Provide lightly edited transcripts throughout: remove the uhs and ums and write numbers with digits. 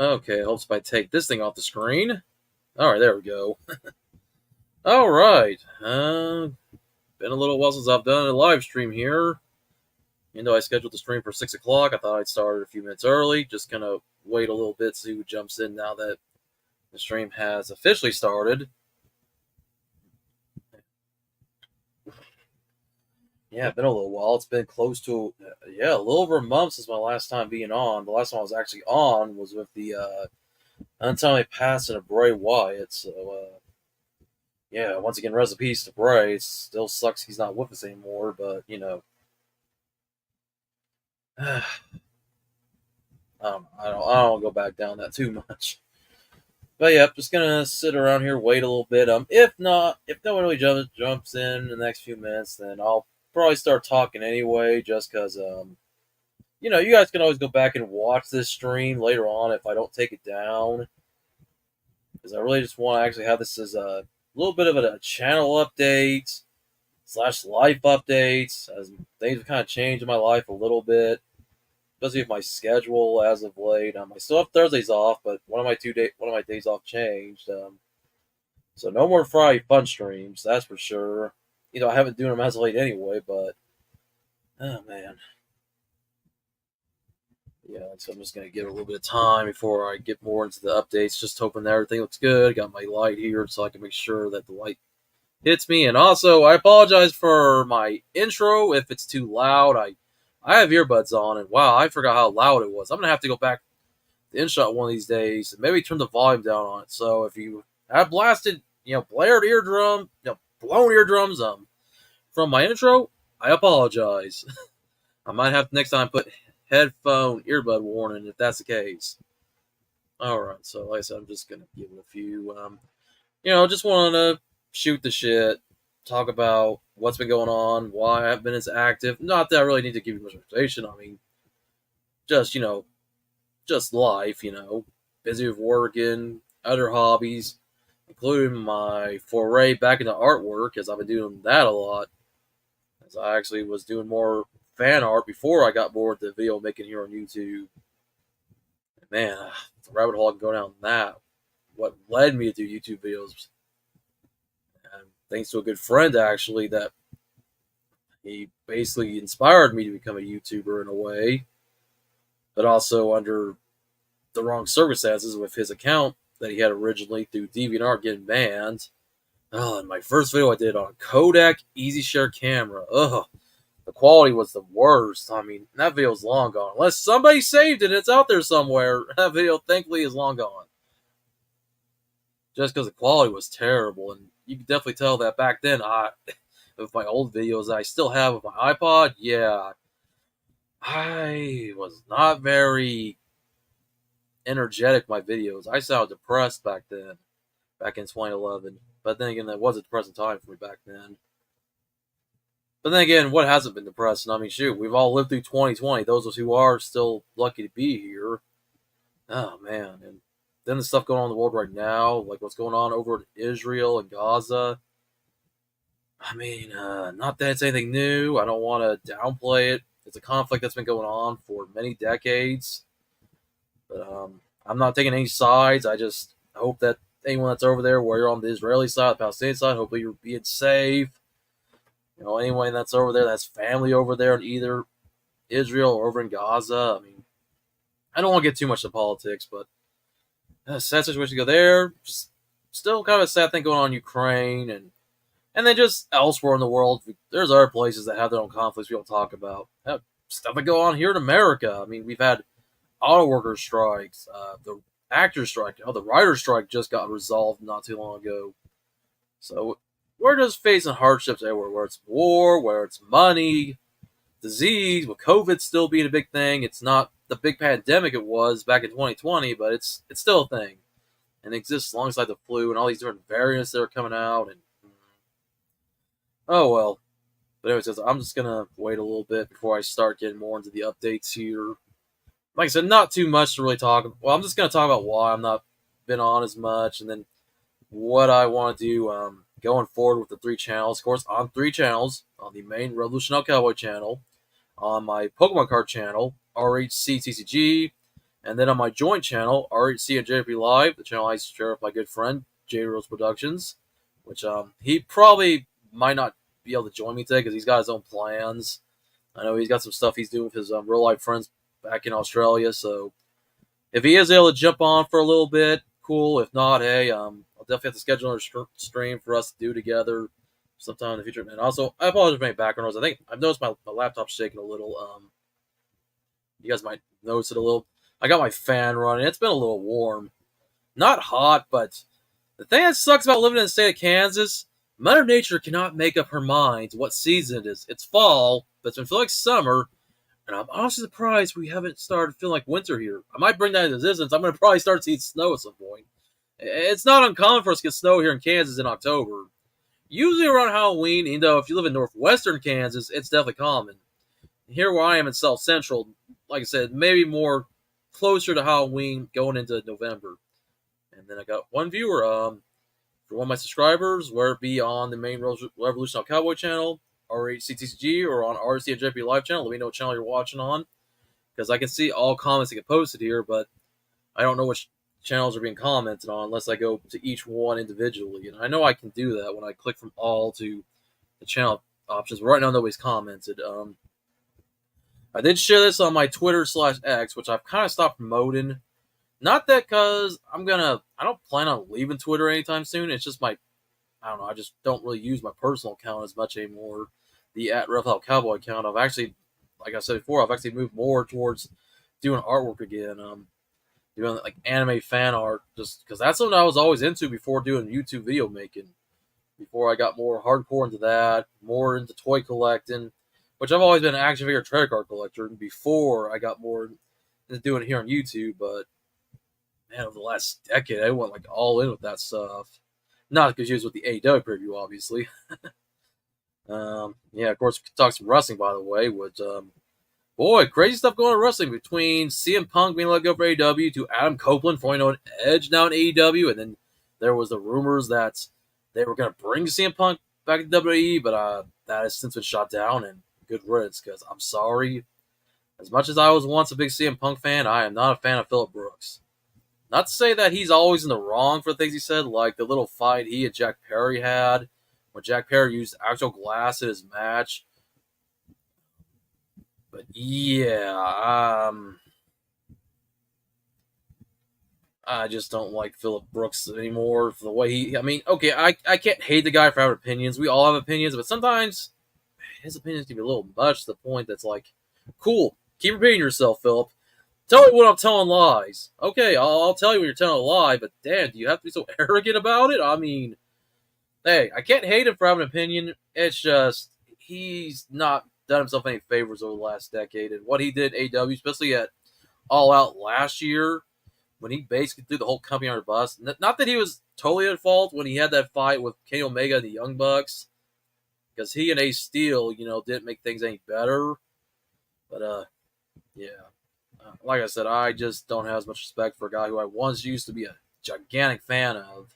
Okay, helps if I take this thing off the screen. Alright, there we go. Alright. Been a little while since I've done a live stream here. You know, I scheduled the stream for 6 o'clock. I thought I'd start a few minutes early. Just gonna wait a little bit, see who jumps in now that the stream has officially started. Yeah, been a little while. It's been close to, a little over a month since my last time being on. The last time I was actually on was with the untimely passing of Bray Wyatt. So, yeah, once again, rest in peace to Bray. It still sucks he's not with us anymore, but, I don't go back down that too much. But yeah, just gonna sit around here, wait a little bit. If no one really jumps in the next few minutes, then I'll probably start talking anyway, just because you guys can always go back and watch this stream later on if I don't take it down, because I really just want to actually have this as a little bit of a channel update slash life updates, as things have kind of changed in my life a little bit, especially with my schedule as of late. I still have Thursdays off, but one of my days off changed. So no more Friday fun streams, that's for sure. I haven't done them as of late anyway, but oh man, yeah. So I'm just gonna give it a little bit of time before I get more into the updates. Just hoping that everything looks good. Got my light here so I can make sure that the light hits me. And also, I apologize for my intro if it's too loud. I have earbuds on, and wow, I forgot how loud it was. I'm gonna have to go back to InShot one of these days and maybe turn the volume down on it. So if you have blasted, blared eardrum, blown eardrums, from my intro, I apologize. I might have to next time put headphone earbud warning if that's the case. All right, so like I said, I'm just gonna give it a few. Just want to shoot the shit, talk about what's been going on, why I haven't been as active. Not that I really need to give you much information. I mean, just just life. Busy with working, other hobbies, including my foray back into artwork, as I've been doing that a lot. As I actually was doing more fan art before I got bored with the video making here on YouTube. And man, the rabbit hole I can go down that. What led me to do YouTube videos. And thanks to a good friend, actually, that he basically inspired me to become a YouTuber in a way, but also under the wrong circumstances with his account that he had originally through DeviantArt getting banned. Oh, and my first video I did on a Kodak EasyShare camera. Ugh, the quality was the worst. I mean, that video's long gone. Unless somebody saved it, it's out there somewhere. That video, thankfully, is long gone. Just because the quality was terrible, and you can definitely tell that back then, with my old videos I still have with my iPod, yeah, I was not very energetic with my videos. I sounded depressed back then, back in 2011. But then again, that was a depressing time for me back then. But then again, what hasn't been depressing? I mean, shoot, we've all lived through 2020. Those of us who are still lucky to be here. Oh, man. And then the stuff going on in the world right now, like what's going on over in Israel and Gaza. I mean, not that it's anything new. I don't want to downplay it. It's a conflict that's been going on for many decades. But I'm not taking any sides. I just hope that anyone that's over there, where you're on the Israeli side, the Palestinian side, hopefully you're being safe. Anyone that's over there, that's family over there in either Israel or over in Gaza. I mean, I don't want to get too much into politics, but sad situation to go there. Just still kind of a sad thing going on in Ukraine, and then just elsewhere in the world. There's other places that have their own conflicts we don't talk about. Stuff that go on here in America. I mean, we've had auto worker strikes, the actor strike, the writer strike just got resolved not too long ago. So we're just facing hardships everywhere, where it's war, where it's money, disease, with COVID still being a big thing. It's not the big pandemic it was back in 2020, but it's still a thing. And it exists alongside the flu and all these different variants that are coming out. And oh well. But anyways, I'm just going to wait a little bit before I start getting more into the updates here. Like I said, not too much to really talk about. Well, I'm just going to talk about why I'm not been on as much, and then what I want to do going forward with the 3 channels. Of course, on 3 channels, on the main Revolution Cowboy channel, on my Pokemon card channel, RHCTCG, And then on my joint channel, RHC and JP Live, the channel I share with my good friend, J Rose Productions, which he probably might not be able to join me today because he's got his own plans. I know he's got some stuff he's doing with his real life friends back in Australia. So if he is able to jump on for a little bit, cool. If not, hey, I'll definitely have to schedule a stream for us to do together sometime in the future. And also, I apologize for any background noise. I think I've noticed my laptop's shaking a little. You guys might notice it a little. I got my fan running. It's been a little warm. Not hot, but the thing that sucks about living in the state of Kansas, Mother Nature cannot make up her mind what season it is. It's fall, but it's been feeling like summer, and I'm honestly surprised we haven't started feeling like winter here. I might bring that into existence. I'm going to probably start seeing snow at some point. It's not uncommon for us to get snow here in Kansas in October. Usually around Halloween, even though if you live in northwestern Kansas, it's definitely common. Here where I am in South Central, like I said, maybe more closer to Halloween going into November. And then I got one viewer, for one of my subscribers, whether it be on the main Revolution Cowboy channel, RHCTCG, or on RC and JP Live channel. Let me know what channel you're watching on, because I can see all comments that get posted here, but I don't know which channels are being commented on unless I go to each one individually. And I know I can do that when I click from all to the channel options. But right now, nobody's commented. I did share this on my Twitter/X, which I've kind of stopped promoting. Not that because I don't plan on leaving Twitter anytime soon. It's just I don't know, I just don't really use my personal account as much anymore. The @RefHellCowboy account. I've actually, like I said before, I've actually moved more towards doing artwork again. Doing like anime fan art, just because that's something I was always into before doing YouTube video making. Before I got more hardcore into that, more into toy collecting, which I've always been an action figure trading card collector before I got more into doing it here on YouTube. But man, over the last decade, I went like all in with that stuff. Not confused with the AEW preview, obviously. Yeah, of course, we could talk some wrestling, by the way. Which, boy, crazy stuff going on in wrestling between CM Punk being let go for AEW to Adam Copeland formerly known Edge now in AEW, and then there was the rumors that they were going to bring CM Punk back to WWE, but that has since been shot down, and good riddance, because I'm sorry. As much as I was once a big CM Punk fan, I am not a fan of Phillip Brooks. Not to say that he's always in the wrong for things he said, like the little fight he and Jack Perry had, when Jack Perry used actual glass in his match. But yeah, I just don't like Phillip Brooks anymore for the way he. I mean, okay, I can't hate the guy for having opinions. We all have opinions, but sometimes his opinions can be a little much to the point that's like, cool, keep repeating yourself, Phillip. Tell me when I'm telling lies. Okay, I'll tell you when you're telling a lie, but damn, do you have to be so arrogant about it? I mean, hey, I can't hate him for having an opinion. It's just, he's not done himself any favors over the last decade. And what he did at AEW, especially at All Out last year, when he basically threw the whole company under the bus. Not that he was totally at fault when he had that fight with Kenny Omega and the Young Bucks, because he and Ace Steel, didn't make things any better. But, yeah. Like I said, I just don't have as much respect for a guy who I once used to be a gigantic fan of.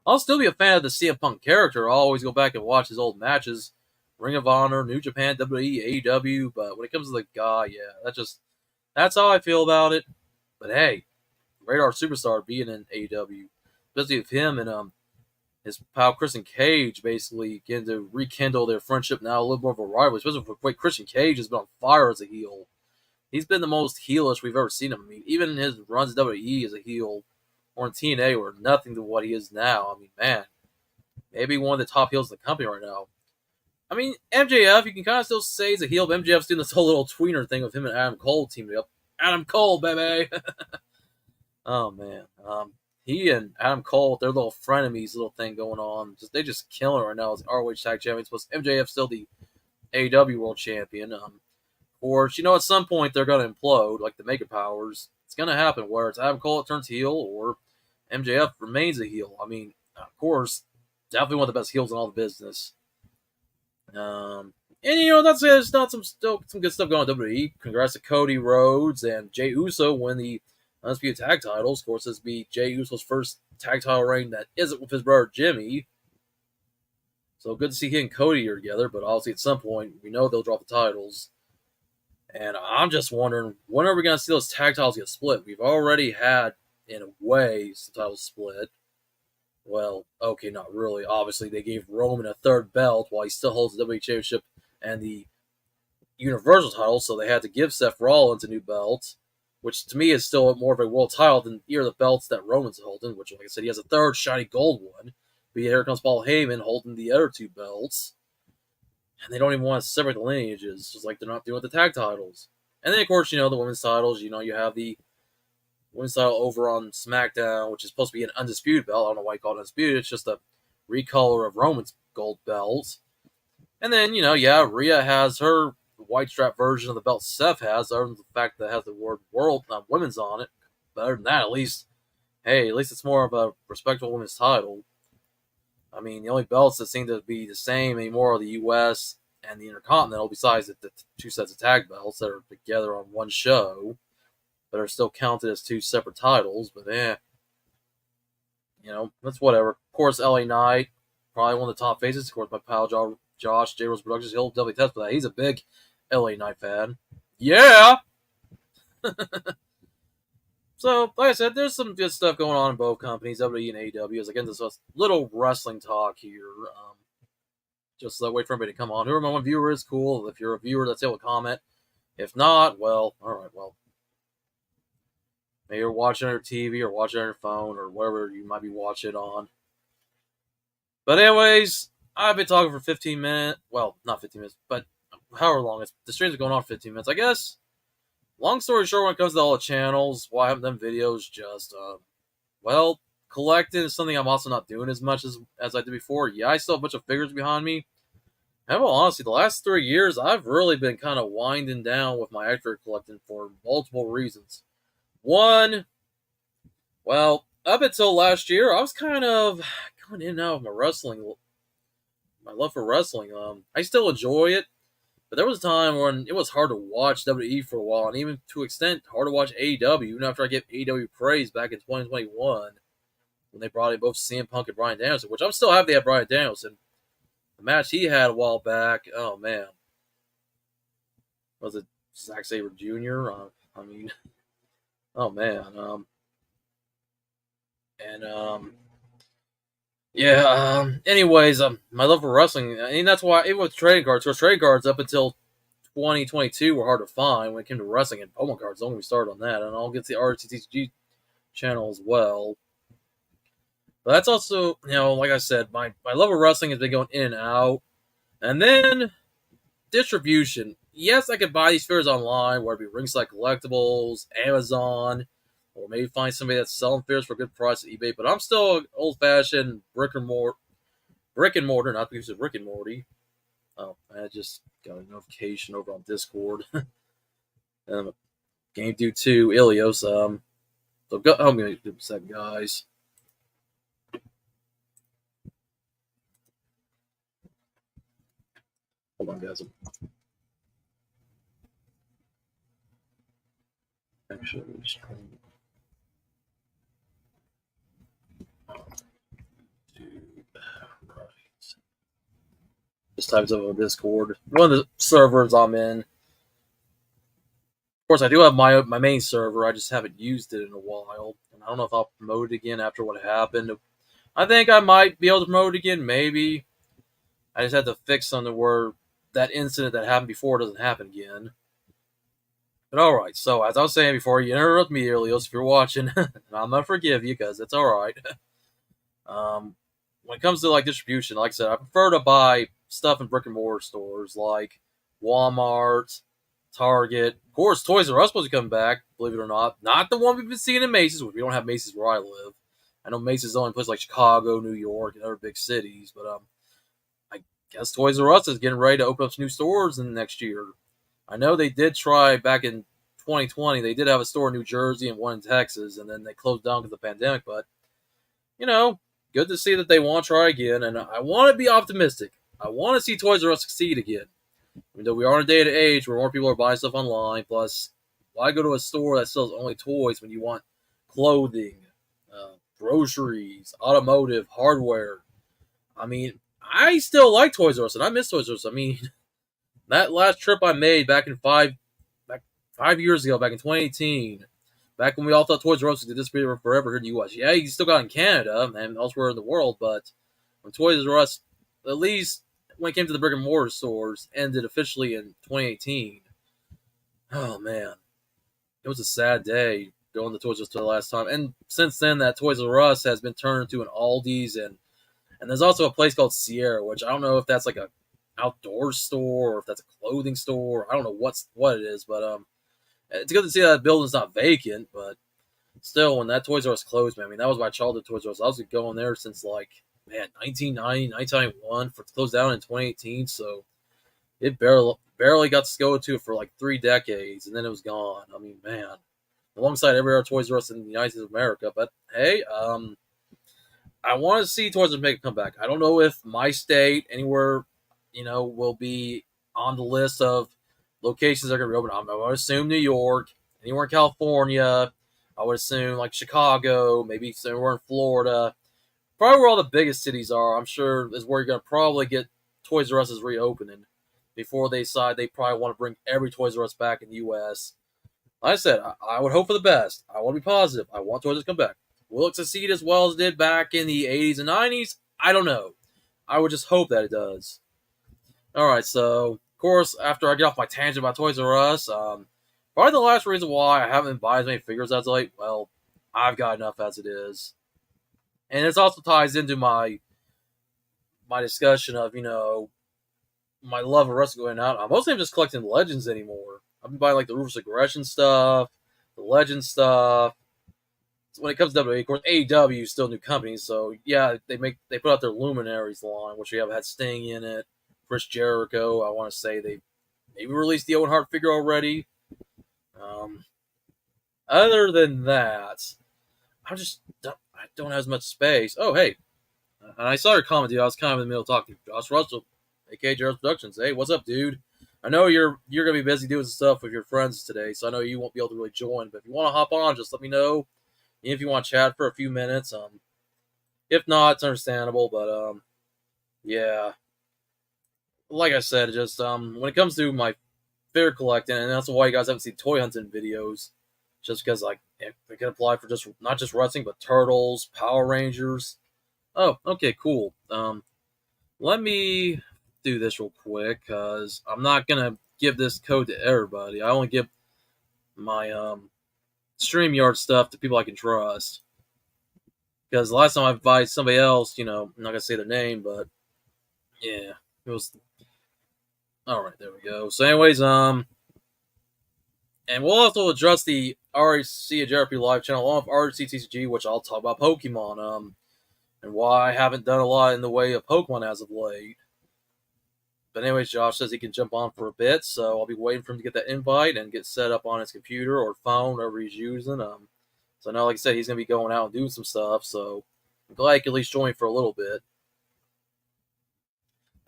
I'll still be a fan of the CM Punk character. I'll always go back and watch his old matches. Ring of Honor, New Japan, WWE, AEW. But when it comes to the guy, yeah, that's how I feel about it. But hey, Radar Superstar being in AEW, especially with him and his pal Christian Cage basically getting to rekindle their friendship now a little more of a rivalry, especially with the way Christian Cage has been on fire as a heel. He's been the most heelish we've ever seen him. I mean, even his runs in WWE as a heel or in TNA were nothing to what he is now. I mean, man, maybe one of the top heels in the company right now. I mean, MJF, you can kind of still say he's a heel, but MJF's doing this whole little tweener thing with him and Adam Cole teaming up. Adam Cole, baby! Oh, man. He and Adam Cole, their little frenemies little thing going on, they just killing it right now as ROH Tag Champions. Plus, MJF still the AEW World Champion. Or, at some point they're going to implode, like the Mega Powers. It's going to happen where it's Adam Cole that turns heel or MJF remains a heel. I mean, of course, definitely one of the best heels in all the business. And, that's it. There's not still some good stuff going on WWE. Congrats to Cody Rhodes and Jey Uso win the Undisputed Tag titles. Of course, this will be Jey Uso's first tag title reign that isn't with his brother Jimmy. So good to see he and Cody are together, but obviously at some point, we know they'll drop the titles. And I'm just wondering, when are we going to see those tag titles get split? We've already had, in a way, some titles split. Well, okay, not really. Obviously, they gave Roman a third belt while he still holds the WWE Championship and the Universal title, so they had to give Seth Rollins a new belt, which to me is still more of a world title than either of the belts that Roman's holding, which, like I said, he has a third shiny gold one. But here comes Paul Heyman holding the other two belts. And they don't even want to separate the lineages, just like they're not doing with the tag titles. And then, of course, the women's titles, you have the women's title over on SmackDown, which is supposed to be an undisputed belt. I don't know why you call it undisputed. It's just a recolor of Roman's gold belts. And then, Rhea has her white strap version of the belt Seth has, other than the fact that it has the word world, women's on it. But other than that, at least it's more of a respectable women's title. I mean, the only belts that seem to be the same anymore are the U.S. and the Intercontinental, besides the two sets of tag belts that are together on one show, but are still counted as two separate titles. But that's whatever. Of course, LA Knight, probably one of the top faces. Of course, my pal Josh, J Rose Productions, he'll definitely test for that. He's a big LA Knight fan. Yeah! So, like I said, there's some good stuff going on in both companies, WWE and AEW. As again, this is little wrestling talk here. Just wait for everybody to come on. Whoever my one viewer is, cool. If you're a viewer, that's able to comment. If not, well, alright, well. Maybe you're watching on your TV or watching on your phone or whatever you might be watching on. But anyways, I've been talking for 15 minutes. Well, not 15 minutes, but however long. The streams are going on for 15 minutes, I guess. Long story short, when it comes to all the channels, why I haven't done videos, just, collecting is something I'm also not doing as much as I did before. Yeah, I still have a bunch of figures behind me. And well, honestly, the last 3 years, I've really been kind of winding down with my action collecting for multiple reasons. One, well, up until last year, I was kind of going in and out of my love for wrestling. I still enjoy it. But there was a time when it was hard to watch WWE for a while, and even to an extent, hard to watch AEW, even after I gave AEW praise back in 2021, when they brought in both CM Punk and Bryan Danielson, which I'm still happy they had Bryan Danielson. The match he had a while back, oh man. Was it Zack Sabre Jr.? Oh man. Anyways, my love for wrestling, and that's why, even with trading cards, up until 2022 were hard to find when it came to wrestling, and Pokemon cards. Don't get me started on that, and I'll get to the RTTG channel as well. But that's also, like I said, my love of wrestling has been going in and out. And then, distribution. Yes, I could buy these figures online, whether it be Ringside Collectibles, Amazon, or maybe find somebody that's selling figures for a good price at eBay. But I'm still old-fashioned brick and mortar, not because of Rick and Morty. Oh, I just got a notification over on Discord. Game Due 2, Ilios. I'm going to do a second, guys. Hold on, guys. Actually, just types up on Discord. One of the servers I'm in. Of course, I do have my main server. I just haven't used it in a while, and I don't know if I'll promote it again after what happened. I think I might be able to promote it again, maybe. I just had to fix something where that incident that happened before doesn't happen again. But alright, so as I was saying before, you interrupt me, Ilios, if you're watching, and I'm going to forgive you, because it's alright. When it comes to, distribution, like I said, I prefer to buy stuff in brick-and-mortar stores, like Walmart, Target. Of course, Toys R Us supposed to come back, believe it or not. Not the one we've been seeing in Macy's, which we don't have Macy's where I live. I know Macy's only places like Chicago, New York, and other big cities, but I guess Toys R Us is getting ready to open up some new stores in the next year. I know they did try back in 2020. They did have a store in New Jersey and one in Texas, and then they closed down because of the pandemic. But, good to see that they want to try again, and I want to be optimistic. I want to see Toys R Us succeed again. We are in a day and age where more people are buying stuff online. Plus, why go to a store that sells only toys when you want clothing, groceries, automotive, hardware? I still like Toys R Us, and I miss Toys R Us. That last trip I made back in 5 years ago, back in 2018, back when we all thought Toys R Us would disappear forever here in the U.S. Yeah, you still got it in Canada and elsewhere in the world, but when Toys R Us, at least when it came to the brick and mortar stores, ended officially in 2018. Oh man, it was a sad day going to Toys R Us for the last time. And since then, that Toys R Us has been turned into an Aldi's, and there's also a place called Sierra, which I don't know if that's like a outdoor store or if that's a clothing store. I don't know what it is, but it's good to see that building's not vacant. But still, when that Toys R Us closed, man, I mean that was my childhood Toys R Us. I was going there since like 1990, 1991 for it to close down in 2018. So it barely got to go to it for like 3 decades, and then it was gone. I mean, man, alongside every other Toys R Us in the United States of America. But hey, I want to see Toys R Us make a comeback. I don't know if my state anywhere, will be on the list of locations that are going to reopen. I would assume New York, anywhere in California. I would assume like Chicago, maybe somewhere in Florida. Probably where all the biggest cities are, I'm sure, is where you're going to probably get Toys R Us reopening before they decide they probably want to bring every Toys R Us back in the U.S. Like I said, I would hope for the best. I want to be positive. I want Toys R Us to come back. Will it succeed as well as it did back in the 80s and 90s? I don't know. I would just hope that it does. Alright, so, of course, after I get off my tangent about Toys R Us, probably the last reason why I haven't bought as many figures as late, well, I've got enough as it is. And this also ties into my discussion of, my love of wrestling going out. I'm mostly just collecting Legends anymore. I've been buying like the Ruthless Aggression stuff, the Legend stuff. When it comes to WWE, of course, AEW is still a new company, so yeah, they put out their Luminaries line, which we have had Sting in it, Chris Jericho. I want to say they maybe released the Owen Hart figure already. Other than that, I don't have as much space. Oh hey, and I saw your comment, dude. I was kind of in the middle of talking to Josh Russell, aka Jared's Productions. Hey, what's up, dude? I know you're gonna be busy doing some stuff with your friends today, so I know you won't be able to really join. But if you want to hop on, just let me know. If you want to chat for a few minutes, if not, it's understandable. But yeah, like I said, just when it comes to my figure collecting, and that's why you guys haven't seen toy hunting videos, just because like they can apply for just not just wrestling, but Turtles, Power Rangers. Oh, okay, cool. Let me do this real quick because I'm not gonna give this code to everybody. I only give my StreamYard stuff to people I can trust. Because the last time I advised somebody else, I'm not gonna say their name, but yeah, it was. All right, there we go. So, anyways, and we'll also address the RAC JRP live channel along with RCTCG, which I'll talk about Pokemon, and why I haven't done a lot in the way of Pokemon as of late. But anyways, Josh says he can jump on for a bit, so I'll be waiting for him to get that invite and get set up on his computer or phone, whatever he's using. So now, like I said, he's gonna be going out and doing some stuff. So I'm glad he can at least join for a little bit.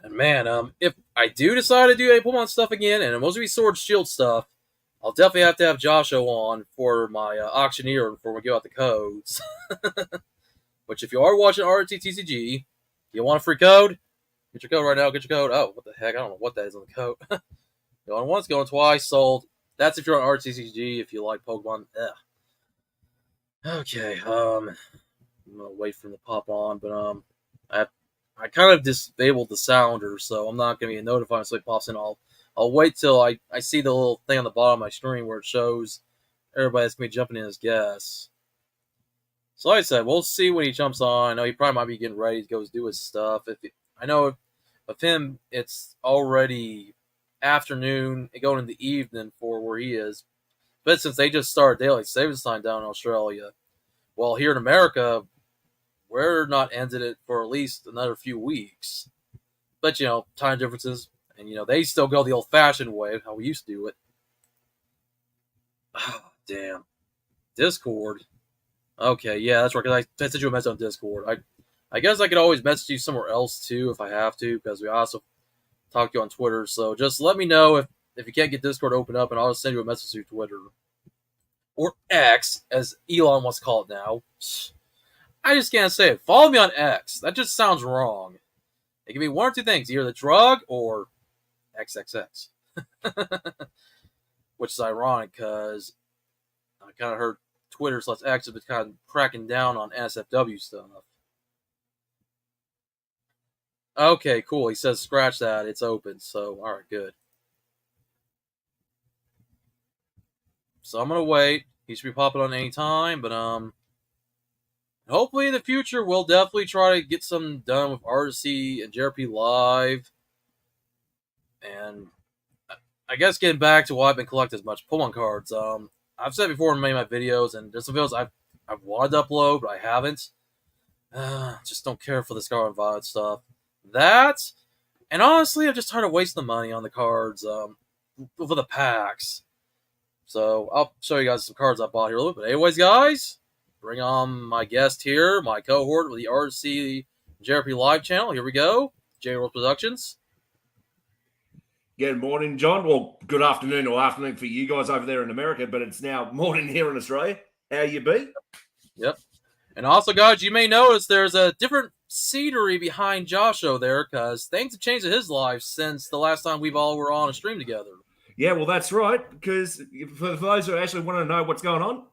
And man, if I do decide to do a Pokemon stuff again, and it mostly be Sword Shield stuff, I'll definitely have to have Joshua on for my auctioneer before we give out the codes. Which, if you are watching RTTCG, you want a free code? Get your code right now. Get your code. Oh, what the heck? I don't know what that is on the code. Going once, going twice, sold. That's if you're on RTCG. If you like Pokemon, Okay. I'm gonna wait for them to pop on, but I kind of disabled the sounder, so I'm not gonna be notified until it pops in. I'll wait till I see the little thing on the bottom of my screen where it shows everybody's gonna be jumping in as guests. So like I said, we'll see when he jumps on. I know he probably might be getting ready to go do his stuff. I know of him, it's already afternoon, going in the evening for where he is. But since they just started daylight savings time down in Australia, well, here in America, we're not ending it for at least another few weeks. But time differences, and they still go the old-fashioned way, how we used to do it. Oh, damn. Discord. Okay, yeah, that's right. Because I sent you a message on Discord. I guess I could always message you somewhere else too if I have to, because we also talk to you on Twitter. So just let me know if you can't get Discord open up, and I'll just send you a message through Twitter or X, as Elon wants to call it now. I just can't say it. Follow me on X. That just sounds wrong. It can be one or two things: either the drug or XXX. which is ironic because I kind of heard Twitter / X have been kind of cracking down on NSFW stuff. Okay, cool. He says scratch that. It's open. So, all right, good. So I'm gonna wait. He should be popping on any time, but hopefully in the future we'll definitely try to get some done with RC and JRP Live. And I guess getting back to why I've been collecting as much Pokemon cards. I've said before in many of my videos, and there's some videos I've wanted to upload, but I haven't. Just don't care for the Scarlet Violet stuff. That, and honestly, I'm just tired of wasting the money on the cards for the packs. So I'll show you guys some cards I bought here a little bit. Anyways, guys, bring on my guest here, my cohort with the RC JRP Live channel. Here we go, J World Productions. Good morning, John. Well, good afternoon or afternoon for you guys over there in America, but it's now morning here in Australia. How you be? Yep. And also, guys, you may notice there's a different scenery behind Joshua there because things have changed in his life since the last time we've all were on a stream together. Yeah, well, that's right, because for those who actually want to know what's going on,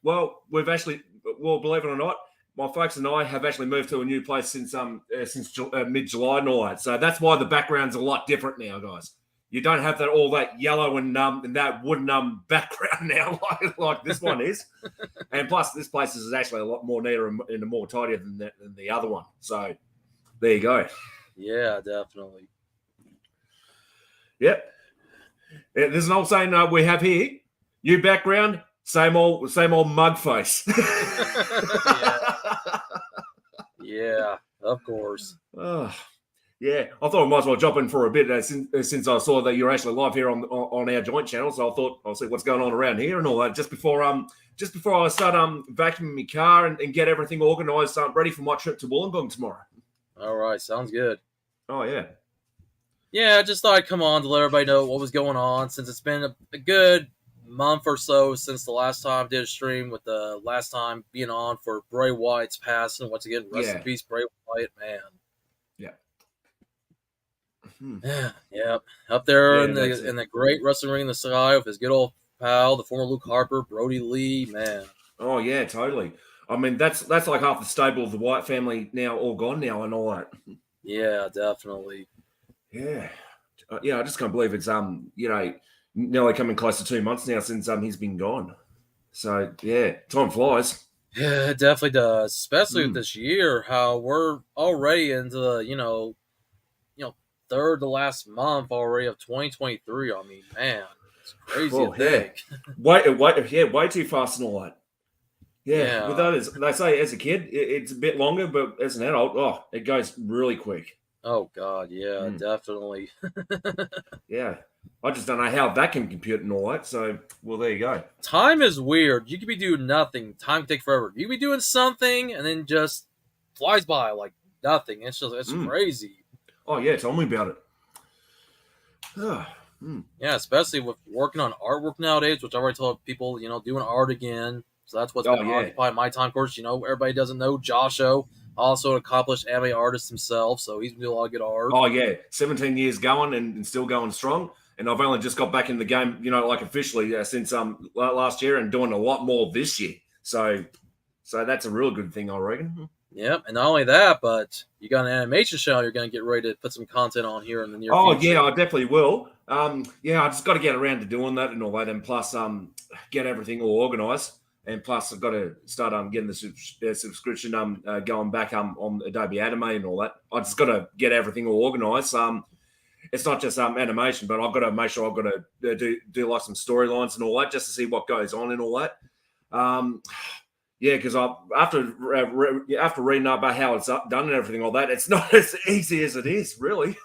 well, believe it or not, my folks and I have actually moved to a new place since mid-July and all that. So that's why the background's a lot different now, guys. You don't have all that yellow and that wooden background now like this one is. And plus, this place is actually a lot more neater and more tidier than the other one. So there you go. Yeah, definitely. Yep. There's an old saying we have here: "New background, same old mug face." Yeah, of course. Yeah, I thought I might as well jump in for a bit since I saw that you're actually live here on our joint channel. So I thought I'll see what's going on around here and all that just before I start vacuuming my car and get everything organised, ready for my trip to Wollongong tomorrow. All right, sounds good. Oh yeah. Yeah, I just thought I'd come on to let everybody know what was going on since it's been a good month or so since the last time I did a stream, with the last time being on for Bray Wyatt's passing. Once again, rest in peace, Bray Wyatt, man. Yeah. Yeah. Up there in the great wrestling ring in the sky with his good old pal, the former Luke Harper, Brody Lee, man. Oh yeah, totally. I mean, that's like half the stable of the Wyatt family now all gone now and all that. Yeah, definitely. Yeah. I just can't believe it's nearly coming close to 2 months now since he's been gone. So yeah, time flies. Yeah, it definitely does. Especially with this year, how we're already into the third to last month already of 2023. I mean, man, it's crazy to think. Way too fast and all that. Yeah. With that, they say as a kid it's a bit longer, but as an adult, it goes really quick. Oh God, yeah, definitely. Yeah, I just don't know how that can compute and all that. So, well, there you go. Time is weird. You could be doing nothing. Time can take forever. You could be doing something and then just flies by like nothing. It's crazy. Oh yeah, tell me about it. Yeah, especially with working on artwork nowadays, which I already told people, doing art again. So that's what's been occupying my time. Of course, everybody doesn't know Joshua, also an accomplished anime artist himself, so he's been doing a lot of good art. Oh yeah, 17 years going and still going strong. And I've only just got back in the game, like officially since last year, and doing a lot more this year. So that's a real good thing, I reckon. Yep, and not only that, but you got an animation channel you're going to get ready to put some content on here in the near future. Oh, yeah, I definitely will. I just got to get around to doing that and all that, and plus get everything all organised. And plus, I've got to start getting the subscription going back on Adobe Anime and all that. I just got to get everything all organised. It's not just animation, but I've got to make sure I've got to do like some storylines and all that just to see what goes on and all that. Yeah, because after reading up about how it's done and everything all that, it's not as easy as it is, really.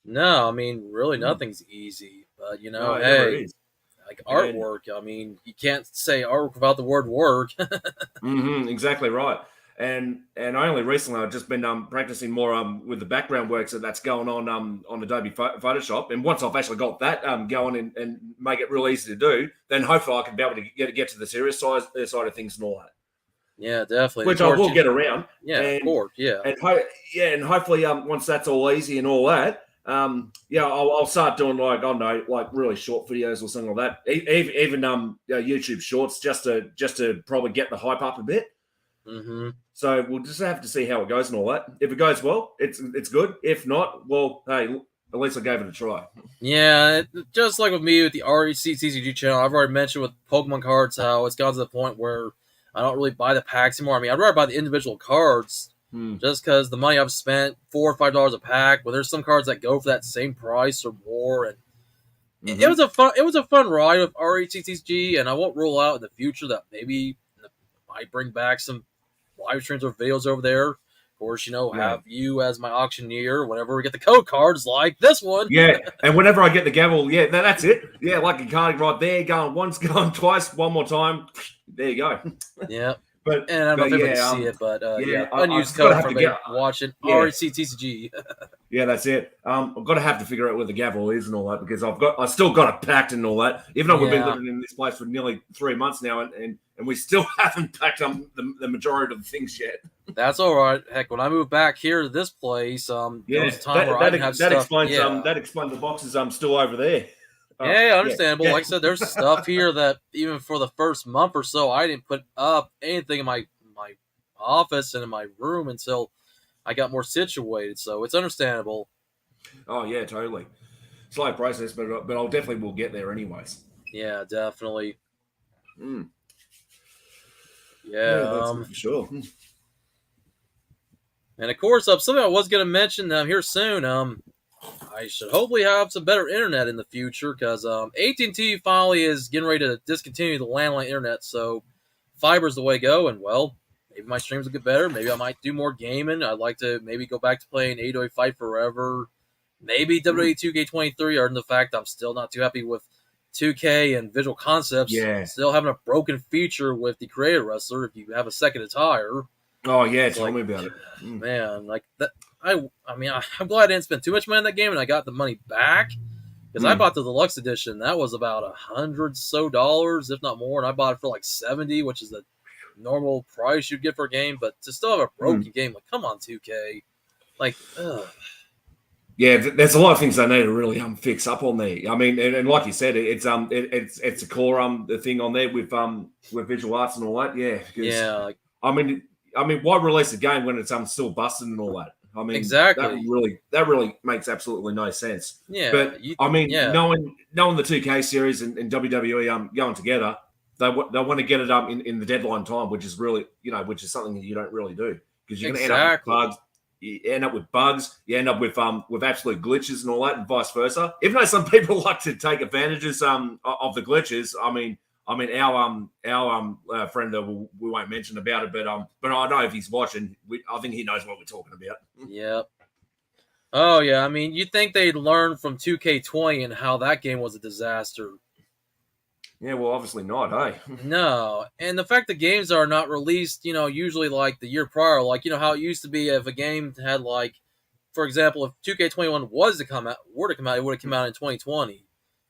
No, I mean, really nothing's easy. But, hey, like artwork, I mean, you can't say artwork without the word work. Exactly right. And only recently I've just been practicing more with the background work that's going on Adobe Photoshop. And once I've actually got that going and make it real easy to do, then hopefully I can be able to get to the serious side of things and all that. Yeah, definitely. Which I will get around. Yeah, of course. Yeah. And hopefully once that's all easy and all that, Yeah, I'll start doing like, I don't know, like really short videos or something like that. Even YouTube Shorts, just to probably get the hype up a bit. Mm-hmm. So we'll just have to see how it goes and all that. If it goes well, it's good. If not, well, hey, at least I gave it a try. Yeah, just like with me with the REC TCG channel, I've already mentioned with Pokemon cards how it's gotten to the point where I don't really buy the packs anymore. I mean, I'd rather buy the individual cards just because the money I've spent, $4 or $5 a pack, but there's some cards that go for that same price or more, and it was a fun ride with RETTG, and I won't rule out in the future that maybe I might bring back some live streams or videos over there. Of course, have you as my auctioneer whenever we get the code cards like this one. Yeah, and whenever I get the gavel, yeah, that's it. Yeah, like a card right there, going once, going twice, one more time. There you go. Yeah. And I don't know if everybody can see it, but unused code for me watching RETTG. Yeah, that's it. I've got to have to figure out where the gavel is and all that because I still got it packed and all that. Even though we've been living in this place for nearly 3 months now, and we still haven't packed the majority of the things yet. That's all right. Heck, when I move back here to this place, there was a time where I didn't have that stuff. Explains, that explains the boxes still over there. Yeah, understandable. Like I said, there's stuff here that even for the first month or so, I didn't put up anything in my office and in my room until I got more situated. So it's understandable. Oh yeah, totally. Slow process, but I'll definitely will get there anyways. Yeah, definitely. Yeah, that's for sure. And of course, something I was going to mention here soon. I should hopefully have some better internet in the future because AT&T finally is getting ready to discontinue the landline internet. So fiber's the way to go. And well, maybe my streams will get better. Maybe I might do more gaming. I'd like to maybe go back to playing AWA Fight Forever. Maybe WWE 2K23, or in the fact I'm still not too happy with 2K and Visual Concepts. Yeah. Still having a broken feature with the Creative Wrestler if you have a second attire. Oh, yeah, tell me about it. Man, like that. I'm glad I didn't spend too much money on that game and I got the money back. Because I bought the deluxe edition. That was about $100 so, if not more. And I bought it for like $70, which is the normal price you'd get for a game. But to still have a broken game, like, come on, 2K. Like, ugh. Yeah, there's a lot of things they need to really fix up on there. I mean, and like you said, it's a core the thing on there with visual arts and all that. Yeah, yeah. Like, I mean, why release a game when it's still busted and all that? I mean, exactly. That really makes absolutely no sense. Yeah, but knowing the 2K series and WWE going together, they want to get it in the deadline time, which is really which is something that you don't really do because you're going to end up with bugs. You end up with bugs. You end up with absolute glitches and all that, and vice versa. Even though some people like to take advantages of the glitches, I mean, our friend that we won't mention about it, but I know if he's watching, I think he knows what we're talking about. Yep. Oh yeah, I mean, you'd think they'd learn from 2K20 and how that game was a disaster. Yeah, well, obviously not, hey? No, and the fact that games are not released, usually like the year prior, like how it used to be if a game had like, for example, if 2K21 were to come out, it would have come out in 2020,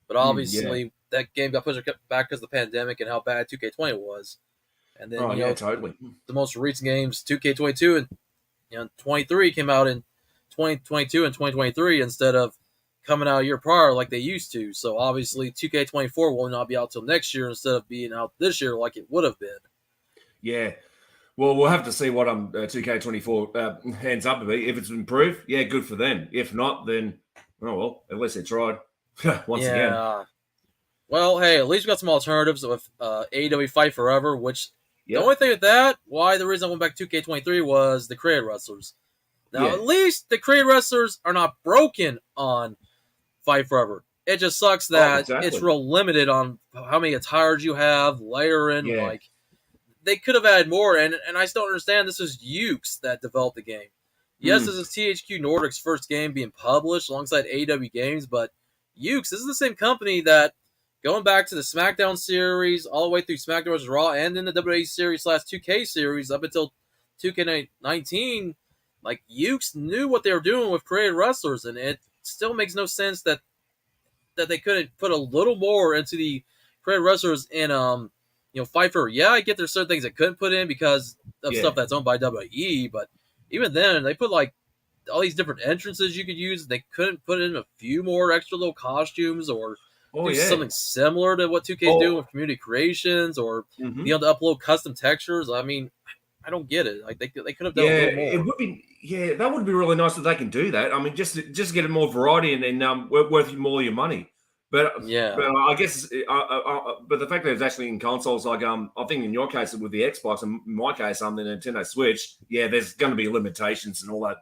but obviously that game got pushed back because of the pandemic and how bad 2K20 was, and then totally. The most recent games, 2K22 and 23 came out in 2022 and 2023 instead of coming out a year prior like they used to. So obviously 2K24 will not be out till next year instead of being out this year like it would have been. Yeah. Well, we'll have to see what 2K24 ends up to be. If it's improved, yeah, good for them. If not, then, oh well, at least they tried. Once again. Well, hey, at least we got some alternatives with AEW Fight Forever, which the only thing with that, the reason I went back to 2K23 was the Creative Wrestlers. Now, at least the Creative Wrestlers are not broken on Fight Forever. It just sucks that it's real limited on how many attires you have, layering, like they could have added more, and I still don't understand this is Yuke's that developed the game. Yes, this is THQ Nordic's first game being published alongside AEW Games, but Yuke's, this is the same company that going back to the SmackDown series, all the way through SmackDown vs. Raw, and in the WWE series / 2K series up until 2K19, like Yuke's knew what they were doing with Creative Wrestlers, and it still makes no sense that they couldn't put a little more into the Creative Wrestlers in Fight Forever. Yeah, I get there's certain things they couldn't put in because of stuff that's owned by WWE, but even then they put like all these different entrances you could use. They couldn't put in a few more extra little costumes or Oh do yeah. something similar to what 2K is doing Oh. with community creations or Mhm. be able to upload custom textures. I mean, I don't get it. Like they could have done a Yeah, little it more. would be. Yeah, that would be really nice if they can do that. I mean, just get more variety and worth more of your money. But Yeah. I guess, but the fact that it's actually in consoles, like I think in your case with the Xbox, and in my case, the Nintendo Switch. Yeah, there's going to be limitations and all that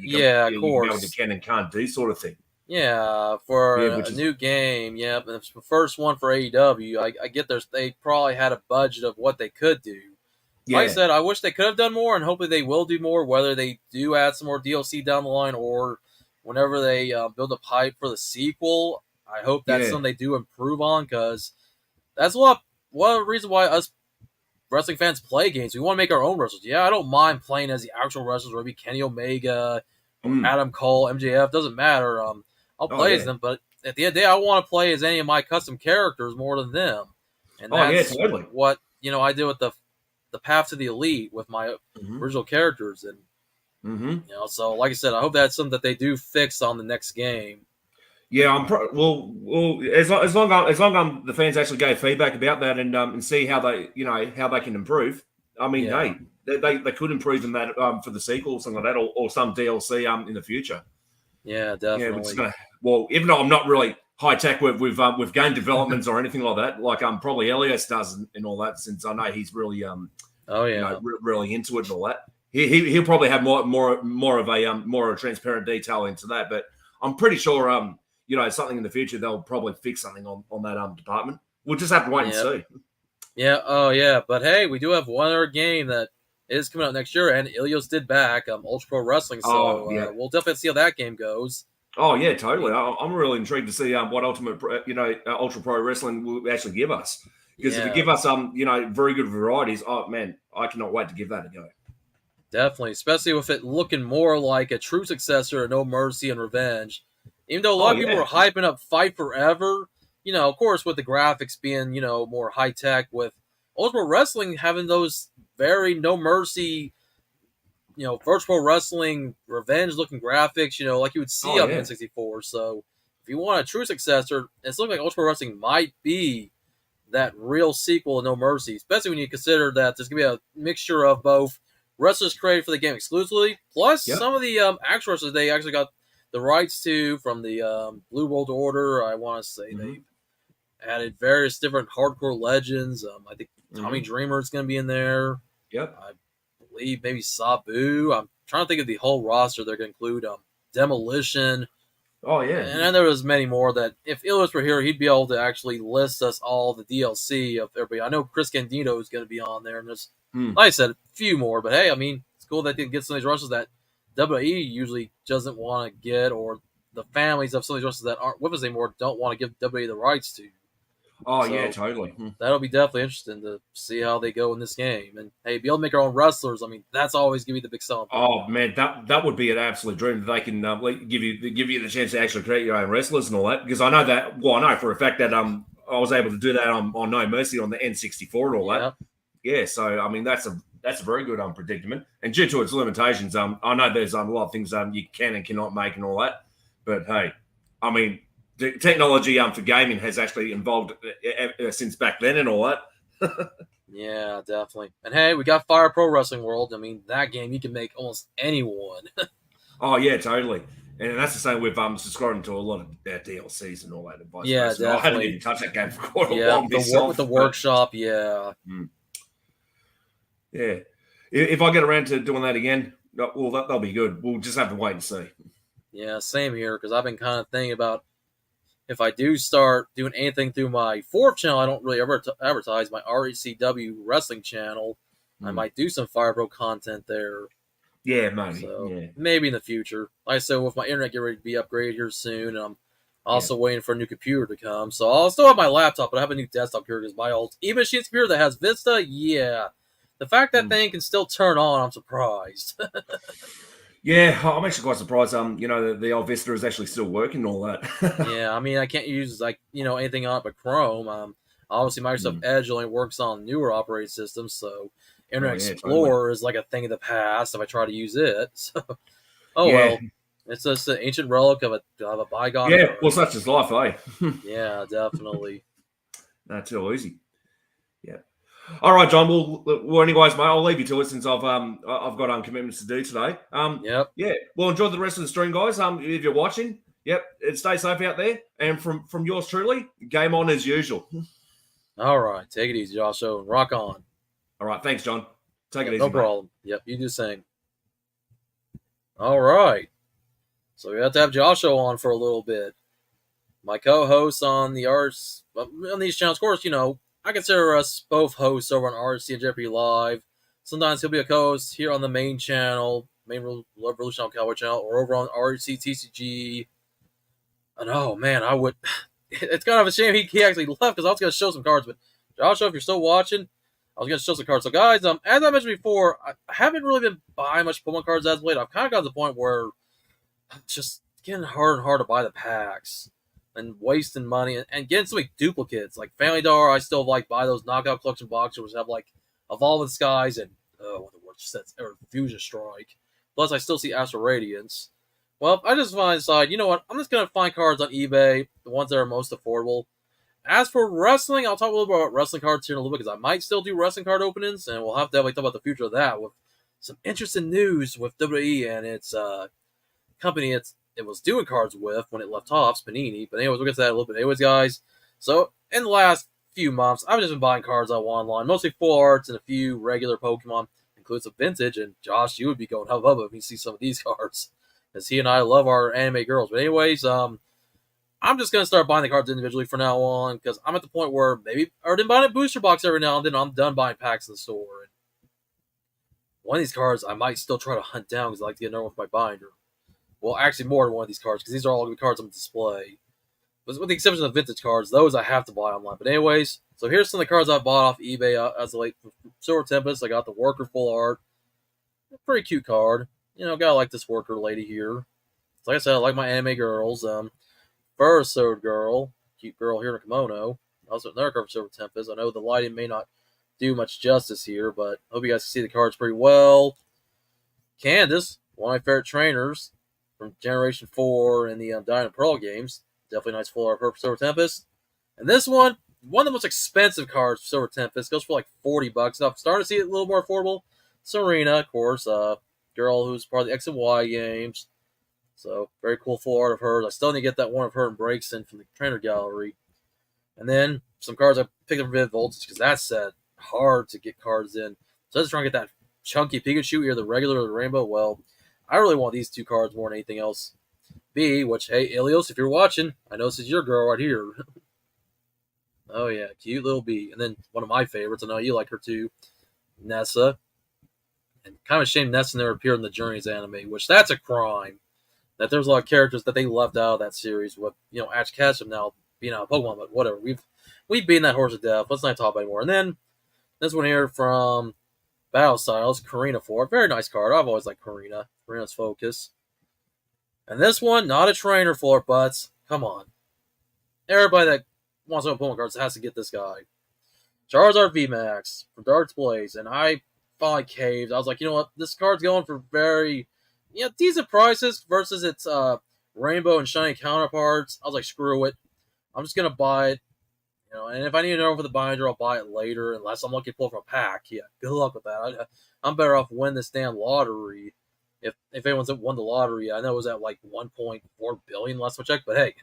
Yeah, of you can be able to course. can and can't do sort of thing. Yeah, for Yeah, a which is new game, yeah, and it's the first one for AEW. I get they probably had a budget of what they could do. Like I yeah, said, I wish they could have done more, and hopefully they will do more. Whether they do add some more DLC down the line, or whenever they build a pipe for the sequel, I hope that's yeah. something they do improve on because that's one of the reasons why us wrestling fans play games. We want to make our own wrestlers. Yeah, I don't mind playing as the actual wrestlers, maybe Kenny Omega or Mm. Adam Cole, MJF. Doesn't matter. I'll Oh play as yeah. them, but at the end of the day, I want to play as any of my custom characters more than them, and Oh yeah, that's totally. what I did with the Path to the Elite with my Hmm. original characters, and Hmm. so like I said, I hope that's something that they do fix on the next game. Yeah, well, as long the fans actually gave feedback about that and see how how they can improve. I mean, Yeah, hey, they could improve in that for the sequel or something like that, or some DLC in the future. yeah, Yeah, which is definitely. gonna even though I'm not really high tech with game developments or anything like that, like probably Elias does and all that, since I know he's really Oh yeah, really into it and all that. He'll probably have more of a more of a transparent detail into that, but I'm pretty sure something in the future they'll probably fix something on that department. We'll just have to wait and yeah, see. yeah. Oh yeah, but hey, we do have one other game that is coming out next year, and Ilios did back Ultra Pro Wrestling, Oh so yeah. we'll definitely see how that game goes. Oh yeah, I totally. mean, I'm really intrigued to see what Ultra Pro Wrestling will actually give us. Because if it yeah, give us very good varieties, oh man, I cannot wait to give that a go. definitely, especially with it looking more like a true successor to No Mercy and Revenge. Even though a lot Oh of people yeah. were hyping up Fight Forever, of course, with the graphics being, more high tech, with Ultimate Wrestling having those very No Mercy, virtual wrestling revenge looking graphics, like you would see Oh on the yeah. N64. So if you want a true successor, it's looking like Ultimate Wrestling might be that real sequel to No Mercy, especially when you consider that there's going to be a mixture of both wrestlers created for the game exclusively, plus Yep. some of the actual wrestlers they actually got the rights to from the Blue World Order. I want to say Hmm. they've added various different hardcore legends. I think Tommy Hmm. Dreamer is going to be in there. Yep. I believe maybe Sabu. I'm trying to think of the whole roster they're going to include. Demolition. Oh yeah. And then there was many more that if Illis were here, he'd be able to actually list us all the DLC of everybody. I know Chris Candido is going to be on there, and there's, Hmm. like I said, a few more. But hey, I mean, it's cool that they get some of these wrestlers that WWE usually doesn't want to get, or the families of some of these wrestlers that aren't with us anymore don't want to give WWE the rights to. Oh yeah, So totally. Hmm. that'll be definitely interesting to see how they go in this game. And hey, be able to make our own wrestlers. I mean, that's always going to be the big selling point. Oh man, that would be an absolute dream. They can give you the chance to actually create your own wrestlers and all that. Because I know that. Well, I know for a fact that I was able to do that on No Mercy on the N64 and all that. Yeah, Yeah, so I mean that's a very good predicament. And due to its limitations, I know there's a lot of things you can and cannot make and all that. But hey, I mean the technology for gaming has actually evolved since back then and all that. yeah, definitely. And hey, we got Fire Pro Wrestling World. I mean, that game you can make almost anyone. Oh yeah, totally. And that's the same with subscribing to a lot of DLCs and all that and vice Yeah, versa. I haven't definitely. even touched that game for quite a Yeah, while myself. with the but, workshop. Yeah, yeah, if I get around to doing that again, well, that'll be good. We'll just have to wait and see. yeah, same here. Because I've been kind of thinking about if I do start doing anything through my fourth channel, I don't really ever advertise my RECW wrestling channel. I might do some Fire Pro content there. Yeah, maybe. So Yeah, maybe in the future. Like I said, with my internet getting ready to be upgraded here soon, and I'm also waiting for a new computer to come. So I'll still have my laptop, but I have a new desktop computer because my old E-Machines computer that has Vista, yeah. The fact that thing can still turn on, I'm surprised. yeah. I'm actually quite surprised. The old Vista is actually still working and all that. Yeah, I mean, I can't use anything on it but Chrome. Obviously, Microsoft Edge only works on newer operating systems, so Internet Oh, yeah, Explorer is like a thing of the past if I try to use it. So Oh Yeah, well, it's just an ancient relic of a bygone yeah. era. Well, such is life, eh? Yeah, definitely. That's too easy. Yeah. All right, John. Well, anyways, mate, I'll leave you to it since I've got commitments to do today. Yep. Yeah. Well, enjoy the rest of the stream, guys. If you're watching, yep, and stay safe out there. And from yours truly, game on as usual. All right, take it easy, Joshua, and rock on. All right, thanks, John. Take Yep, it easy, no mate. problem. Yep, you do the same. All right. So we have to have Joshua on for a little bit. My co-host on the arts on these channels, of course, I consider us both hosts over on RC and Jeopardy Live. Sometimes he'll be a co-host here on the main channel, main Revolution Cowboy channel, or over on RC TCG. And oh man, I would. It's kind of a shame he actually left because I was going to show some cards. But Joshua, if you're still watching, I was going to show some cards. So guys, as I mentioned before, I haven't really been buying much Pokemon cards as of late. I've kind of got to the point where it's just getting harder and harder to buy the packs and wasting money and getting so many duplicates. Like Family Dollar, I still buy those knockout collection boxes which have Evolving Skies and what the word sets or Fusion Strike. Plus, I still see Astral Radiance. Well, I just decide, you know what? I'm just gonna find cards on eBay, the ones that are most affordable. As for wrestling, I'll talk a little bit about wrestling cards here in a little bit because I might still do wrestling card openings, and we'll have to talk about the future of that with some interesting news with WWE and its company it was doing cards with when it left off, Panini. But anyways, we'll get to that a little bit. Anyways, guys, so in the last few months, I've just been buying cards I want online, mostly full arts and a few regular Pokemon, includes some vintage. And Josh, you would be going hub if you see some of these cards, because he and I love our anime girls. But anyways, I'm just gonna start buying the cards individually from now on because I'm at the point where maybe I didn't buy a booster box every now and then. I'm done buying packs in the store. And one of these cards I might still try to hunt down because I like to get another one with my binder. Well, actually, more than one of these cards because these are all the cards on display. But with the exception of vintage cards, those I have to buy online. But anyways, so here's some of the cards I bought off eBay as of late. Silver Tempest, I got the Worker Full Art. Pretty cute card. Gotta like this Worker lady here. So like I said, I like my anime girls. Verisode Girl, cute girl here in a kimono. Also another card for Silver Tempest. I know the lighting may not do much justice here, but I hope you guys can see the cards pretty well. Candace, one of my favorite trainers from Generation 4 and the Diamond Pearl games. Definitely nice full art for Silver Tempest. And this one of the most expensive cards for Silver Tempest, goes for like $40. Now, I'm starting to see it a little more affordable. Serena, of course, girl who's part of the X and Y games. So, very cool full art of hers. I still need to get that one of her and Breakson from the trainer gallery. And then some cards I picked up from Vivid Voltage because that set hard to get cards in. So I was trying to get that chunky Pikachu, either the regular or the rainbow. Well, I really want these two cards more than anything else. B, which, hey, Ilios, if you're watching, I know this is your girl right here. Oh, yeah, cute little B. And then one of my favorites, I know you like her too, Nessa. And kind of a shame Nessa never appeared in the Journeys anime, which that's a crime. That there's a lot of characters that they left out of that series with, Ash Ketchum now being out of Pokemon, but whatever. We've beaten that horse to death. Let's not talk about it anymore. And then this one here from Battle Styles, Karina Ford. Very nice card. I've always liked Karina. Karina's Focus. And this one, not a trainer for it, but come on. Everybody that wants to own Pokemon cards has to get this guy. Charizard VMAX from Dark Blaze. And I finally caved. I was like, you know what? This card's going for very decent prices versus its rainbow and shiny counterparts. I was like, screw it. I'm just going to buy it. And if I need to know for the binder, I'll buy it later, unless I'm looking to pull from a pack. Yeah, good luck with that. I'm better off winning this damn lottery. If anyone's won the lottery, I know it was at like 1.4 billion last I checked, but hey,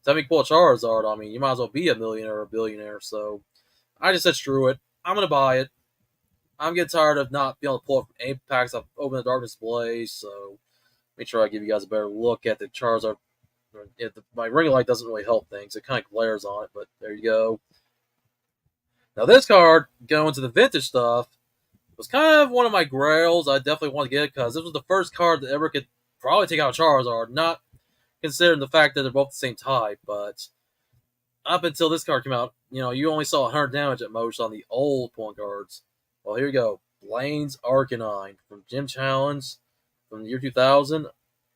tell me pull a Charizard. I mean, you might as well be a millionaire or a billionaire. So I just said screw it. I'm gonna buy it. I'm getting tired of not being able to pull up from packs. I've opened the Darkness Blaze, so make sure I give you guys a better look at the Charizard. My ring light doesn't really help things. It kind of glares on it, but there you go. Now this card, going to the vintage stuff, was kind of one of my grails. I definitely want to get it because this was the first card that ever could probably take out Charizard, not considering the fact that they're both the same type, but up until this card came out, you only saw 100 damage at most on the old point cards. Well, here you go. Blaine's Arcanine from Gym Challenge from the year 2000.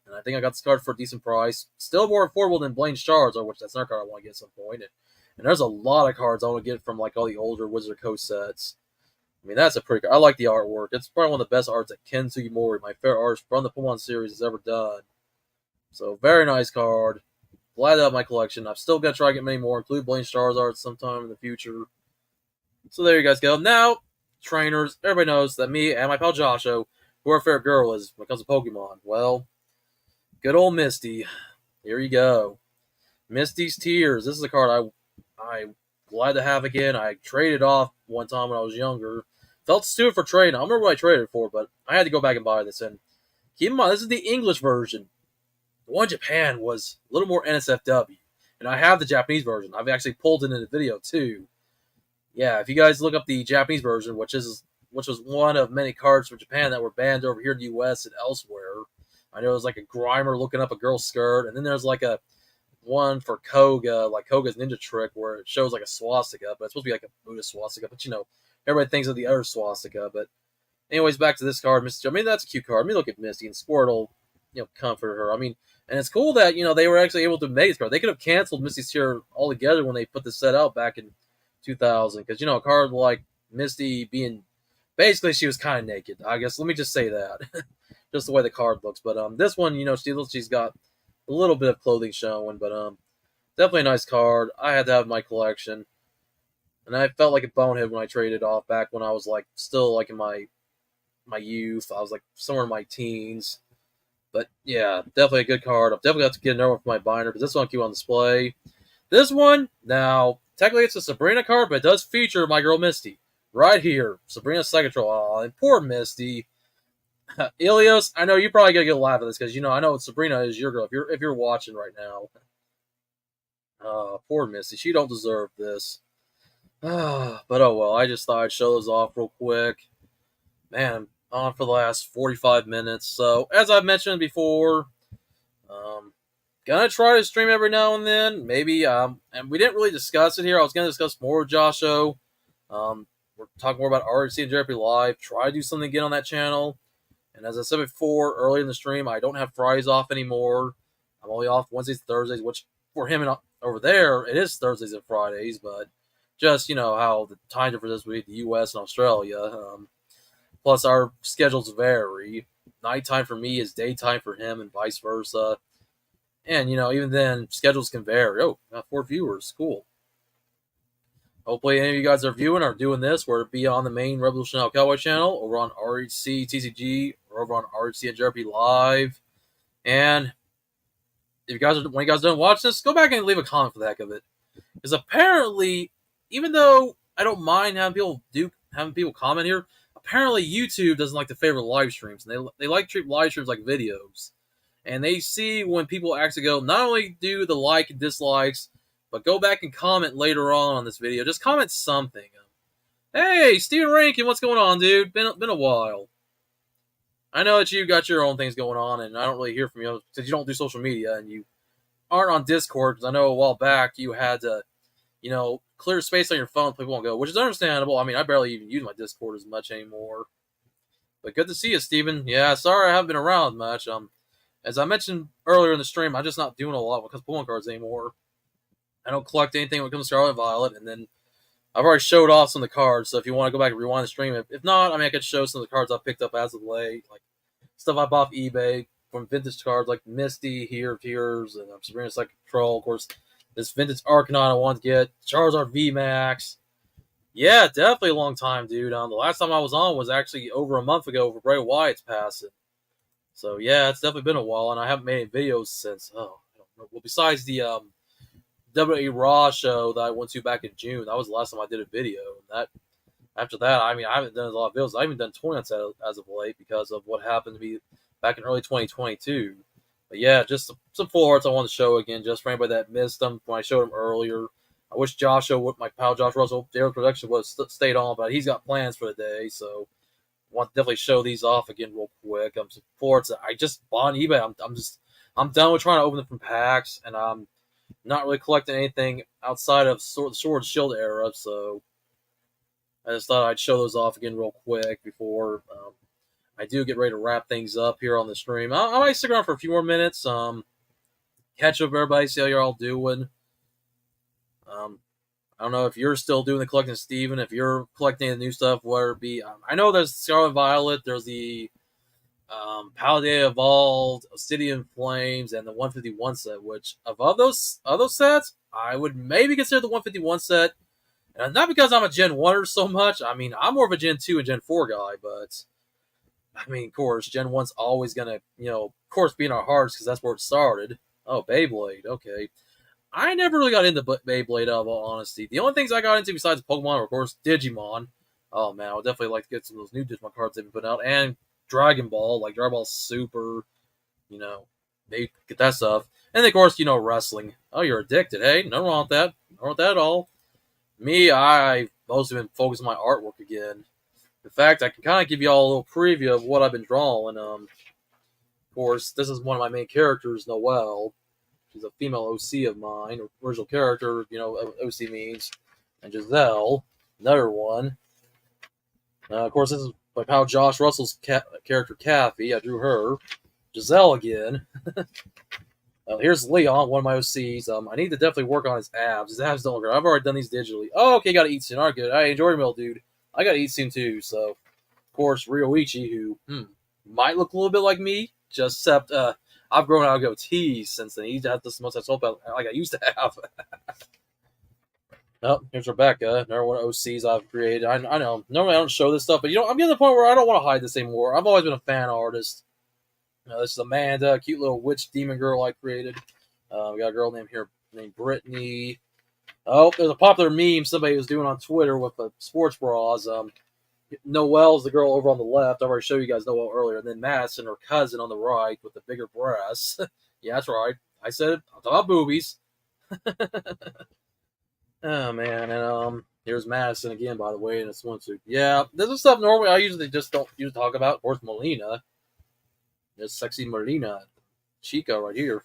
And I think I got this card for a decent price. Still more affordable than Blaine's Charizard, which that's another card I want to get at some point. And there's a lot of cards I want to get from like all the older Wizard Coast sets. I mean, that's a pretty. I like the artwork. It's probably one of the best arts that Ken Sugimori, my favorite artist from the Pokemon series, has ever done. So very nice card. Glad to have my collection. I'm still gonna try to get many more, include Blaine Charizard sometime in the future. So there you guys go. Now, trainers, everybody knows that me and my pal Josho, who our favorite girl is when it comes to Pokemon. Well, good old Misty. Here you go. Misty's Tears. This is a card I'm glad to have again. I traded off one time when I was younger. Felt stupid for trading. I don't remember what I traded it for, but I had to go back and buy this. And keep in mind, this is the English version. The one in Japan was a little more NSFW. And I have the Japanese version. I've actually pulled it in the video too. Yeah, if you guys look up the Japanese version, which was one of many cards from Japan that were banned over here in the US and elsewhere. I know it was like a Grimer looking up a girl's skirt, and then there's like a one for Koga, like Koga's Ninja Trick, where it shows like a swastika, but it's supposed to be like a Buddhist swastika. But everybody thinks of the other swastika. But anyways, back to this card, Misty. I mean, that's a cute card. I mean, look at Misty and Squirtle, comfort her. I mean, and it's cool that they were actually able to make this card. They could have canceled Misty's Tear altogether when they put the set out back in 2000, because a card like Misty being basically she was kind of naked. I guess let me just say that, just the way the card looks. But this one, she's got a little bit of clothing showing, but definitely a nice card. I had to have my collection, and I felt like a bonehead when I traded off back when I was like still like in my youth. I was like somewhere in my teens. But yeah, definitely a good card. I've definitely got to get another one for my binder because this one will keep on display. This one, now, technically it's a Sabrina card, but it does feature my girl Misty. Right here. Sabrina Psychotroll. Oh, and poor Misty. Ilios, I know you're probably going to get a laugh at this because, I know Sabrina is your girl if you're watching right now. Poor Misty. She don't deserve this. But oh well, I just thought I'd show those off real quick. Man, I'm on for the last 45 minutes. So, as I've mentioned before, gonna try to stream every now and then. Maybe, and we didn't really discuss it here. I was gonna discuss more with Josho. We're talking more about RHC and JRP Live. Try to do something again on that channel. And as I said before, earlier in the stream, I don't have Fridays off anymore. I'm only off Wednesdays and Thursdays, which for him and over there, it is Thursdays and Fridays, but just, how the time difference is with the US and Australia. Plus, our schedules vary. Nighttime for me is daytime for him, and vice versa. And, even then, schedules can vary. Oh, got 4 viewers. Cool. Hopefully, any of you guys are viewing or doing this, whether it be on the main Revolutionary Cowboy channel, over on RHC TCG, or over on RHC and JRP Live. And if when you guys don't watch this, go back and leave a comment for the heck of it. Because apparently, even though I don't mind having people comment here, apparently YouTube doesn't like to favor live streams. And they like to treat live streams like videos. And they see when people actually go, not only do the like and dislikes, but go back and comment later on this video. Just comment something. Hey, Steven Rankin, what's going on, dude? Been a while. I know that you got your own things going on, and I don't really hear from you because you don't do social media and you aren't on Discord. Because I know a while back you had to, clear space on your phone. People won't go, which is understandable. I mean, I barely even use my Discord as much anymore. But good to see you, Steven. Yeah, sorry I haven't been around much. As I mentioned earlier in the stream, I'm just not doing a lot with Pokemon cards anymore. I don't collect anything when it comes to Scarlet and Violet, and then I've already showed off some of the cards, so if you want to go back and rewind the stream, if not, I mean, I could show some of the cards I've picked up as of late, like stuff I bought off eBay from vintage cards like Misty, Here of Tears, and Sabrina Psychotroll, of course, this vintage Arcanine I want to get, Charizard VMAX. Yeah, definitely a long time, dude. The last time I was on was actually over a month ago for Bray Wyatt's passing. So, yeah, it's definitely been a while, and I haven't made any videos since, I don't know. Well, besides the WWE Raw show that I went to back in June, that was the last time I did a video. And after that, I mean, I haven't done a lot of videos. I haven't done tournaments as of late because of what happened to me back in early 2022. But yeah, just some full arts I want to show again, just for anybody that missed them when I showed them earlier. I wish my pal Josh Russell, Daily Production, would have stayed on, but he's got plans for the day, so I want to definitely show these off again real quick. Some full arts that I just bought on eBay. I'm done with trying to open them from packs, and I'm not really collecting anything outside of Sword and Shield era, so I just thought I'd show those off again real quick before I do get ready to wrap things up here on the stream. I might stick around for a few more minutes, catch up with everybody, see how you're all doing. I don't know if you're still doing the collecting, Steven, if you're collecting the new stuff, whether it be, I know there's Scarlet Violet, there's the Paldea Evolved, Obsidian Flames, and the 151 set, which of all those sets, I would maybe consider the 151 set. And not because I'm a Gen 1er so much. I mean, I'm more of a Gen 2 and Gen 4 guy, but I mean, of course, Gen 1's always going to, of course, be in our hearts because that's where it started. Oh, Beyblade. Okay. I never really got into Beyblade, out of all honesty. The only things I got into besides Pokemon were, of course, Digimon. Oh, man, I would definitely like to get some of those new Digimon cards they've been putting out. And Dragon Ball, like Dragon Ball Super, they get that stuff. And, of course, wrestling. Oh, you're addicted, hey? Nothing wrong with that. Nothing wrong with that at all. Me, I've mostly been focused on my artwork again. In fact, I can kind of give you all a little preview of what I've been drawing. Of course, this is one of my main characters, Noelle. She's a female OC of mine, original character, OC means. And Giselle, another one. Of course, this is my pal Josh Russell's character, Kathy. I drew her. Giselle again. Here's Leon, one of my OCs. I need to definitely work on his abs. His abs don't look good. I've already done these digitally. Oh, okay, gotta eat soon. Alright, good. I enjoy your meal, dude. I gotta eat soon, too. So, of course, Ryoichi, who might look a little bit like me, just except I've grown out of goatees since then. He has this mustache like I used to have. Oh, here's Rebecca, another one of OCs I've created. I know, normally I don't show this stuff, but I'm getting to the point where I don't want to hide this anymore. I've always been a fan artist. This is Amanda, a cute little witch demon girl I created. We got a girl named Brittany. Oh, there's a popular meme somebody was doing on Twitter with sports bras. Noelle's the girl over on the left. I already showed you guys Noelle earlier. And then Madison, her cousin, on the right with the bigger breasts. Yeah, that's right. I said it. I'm talking about boobies. Oh, man. And here's Madison again, by the way, in a swimsuit. Yeah, this is stuff normally I usually just don't talk about. Of course, Melina. There's sexy Marina. Chica right here.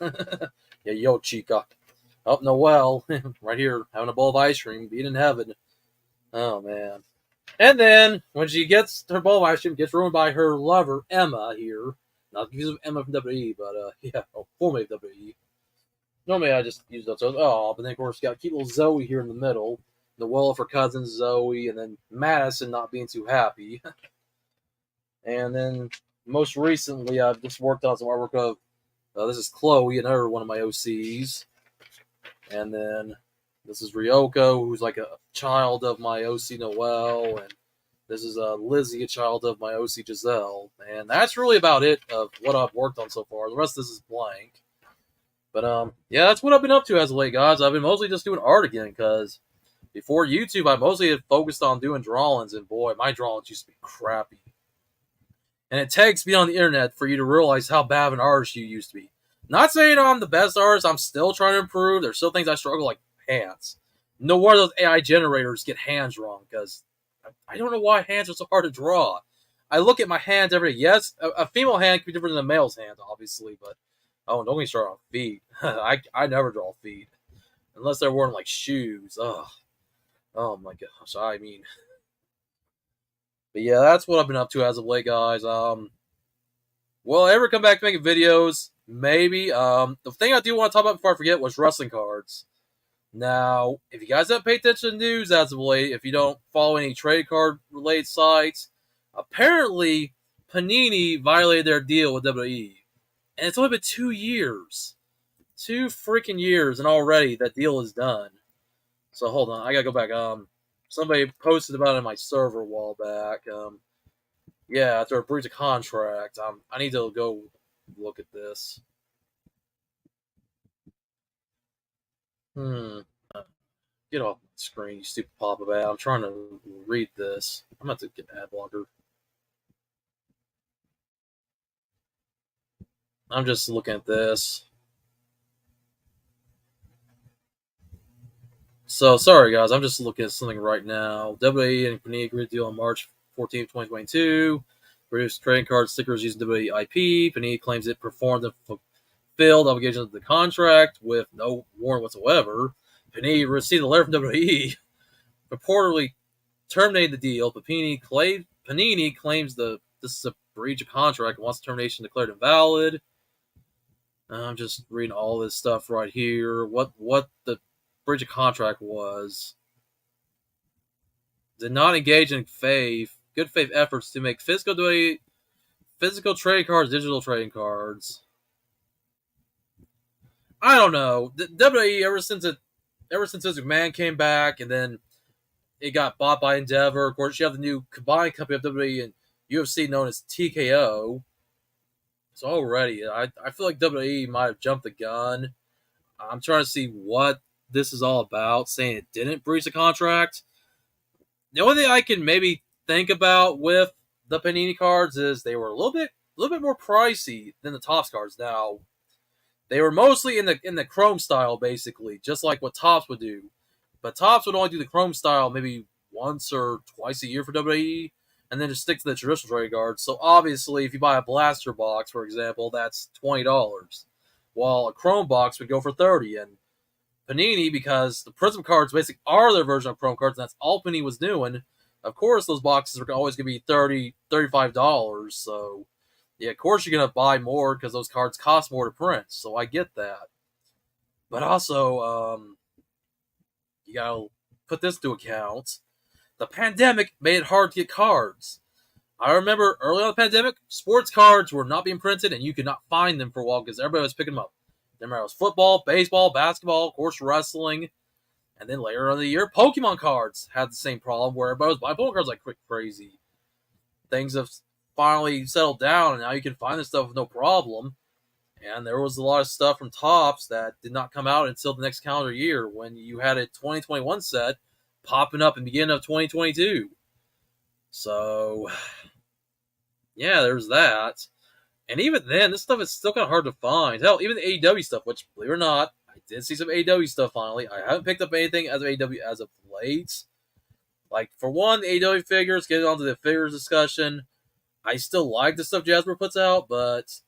Yeah, yo, Chica. Oh, Noelle. Right here, having a bowl of ice cream, being in heaven. Oh, man. And then, when she gets her bowl of ice cream, gets ruined by her lover, Emma, here. Not confused with Emma from WWE, but, formerly WWE. Normally, I just use those. But then, of course, got cute little Zoe here in the middle. Noelle of her cousin, Zoe, and then Madison not being too happy. And then, most recently, I've just worked on some artwork of, this is Chloe, another one of my OCs. And then, this is Ryoko, who's like a child of my OC Noelle. And this is Lizzie, a child of my OC Giselle. And that's really about it of what I've worked on so far. The rest of this is blank. But, yeah, that's what I've been up to as of late, guys. I've been mostly just doing art again, because before YouTube, I mostly had focused on doing drawings. And, boy, my drawings used to be crappy. And it takes being on the internet for you to realize how bad of an artist you used to be. Not saying I'm the best artist. I'm still trying to improve. There's still things I struggle, like hands. No wonder those AI generators get hands wrong, because I don't know why hands are so hard to draw. I look at my hands every day. Yes, a female hand can be different than a male's hand, obviously, but don't get me started on feet. I never draw feet. Unless they're wearing, like, shoes. Ugh. Oh, my gosh. I mean... But yeah, that's what I've been up to as of late, guys. Will I ever come back to making videos? Maybe. The thing I do want to talk about before I forget was wrestling cards. Now, if you guys haven't paid attention to news as of late, if you don't follow any trade card related sites, apparently Panini violated their deal with WWE. And it's only been 2 years. 2 freaking years, and already that deal is done. So hold on, I gotta go back. Somebody posted about it in my server a while back. Yeah, after a breach of contract. I need to go look at this. Get off my screen, you stupid pop-up ad. I'm trying to read this. I'm about to get ad blocker. I'm just looking at this. So, sorry guys, I'm just looking at something right now. WWE and Panini agreed to deal on March 14th, 2022. Produced trading card stickers using WWE IP. Panini claims it performed and fulfilled obligations of the contract with no warrant whatsoever. Panini received a letter from WWE purportedly terminating the deal, but Panini claims this is a breach of contract and wants the termination declared invalid. I'm just reading all this stuff right here. What the breach of contract was. did not engage in good faith efforts to make physical trading cards digital trading cards. I don't know. The WWE ever since Vince McMahon came back, and then it got bought by Endeavor. Of course, you have the new combined company of WWE and UFC known as TKO. So already, I feel like WWE might have jumped the gun. I'm trying to see what this is all about, saying it didn't breach the contract. The only thing I can maybe think about with the Panini cards is they were a little bit more pricey than the Topps cards. Now, they were mostly in the Chrome style, basically, just like what Topps would do. But Topps would only do the Chrome style maybe once or twice a year for WWE, and then just stick to the traditional trading cards. So obviously, if you buy a blaster box, for example, that's $20, while a Chrome box would go for $30. And Panini, because the Prism cards basically are their version of Chrome cards, and that's all Panini was doing. Of course, those boxes are always going to be $30, $35. So, yeah, of course you're going to buy more because those cards cost more to print. So I get that. But also, you got to put this to account. The pandemic made it hard to get cards. I remember early on the pandemic, sports cards were not being printed, and you could not find them for a while because everybody was picking them up. Then it was football, baseball, basketball, of course, wrestling. And then later on in the year, Pokemon cards had the same problem where everybody was buying Pokemon cards like crazy. Things have finally settled down, and now you can find this stuff with no problem. And there was a lot of stuff from Topps that did not come out until the next calendar year when you had a 2021 set popping up in the beginning of 2022. So, yeah, there's that. And even then, this stuff is still kind of hard to find. Hell, even the AEW stuff, which, believe it or not, I did see some AEW stuff finally. I haven't picked up anything as of AEW as of late. Like, for one, the AEW figures, getting onto the figures discussion, I still like the stuff Jasper puts out, but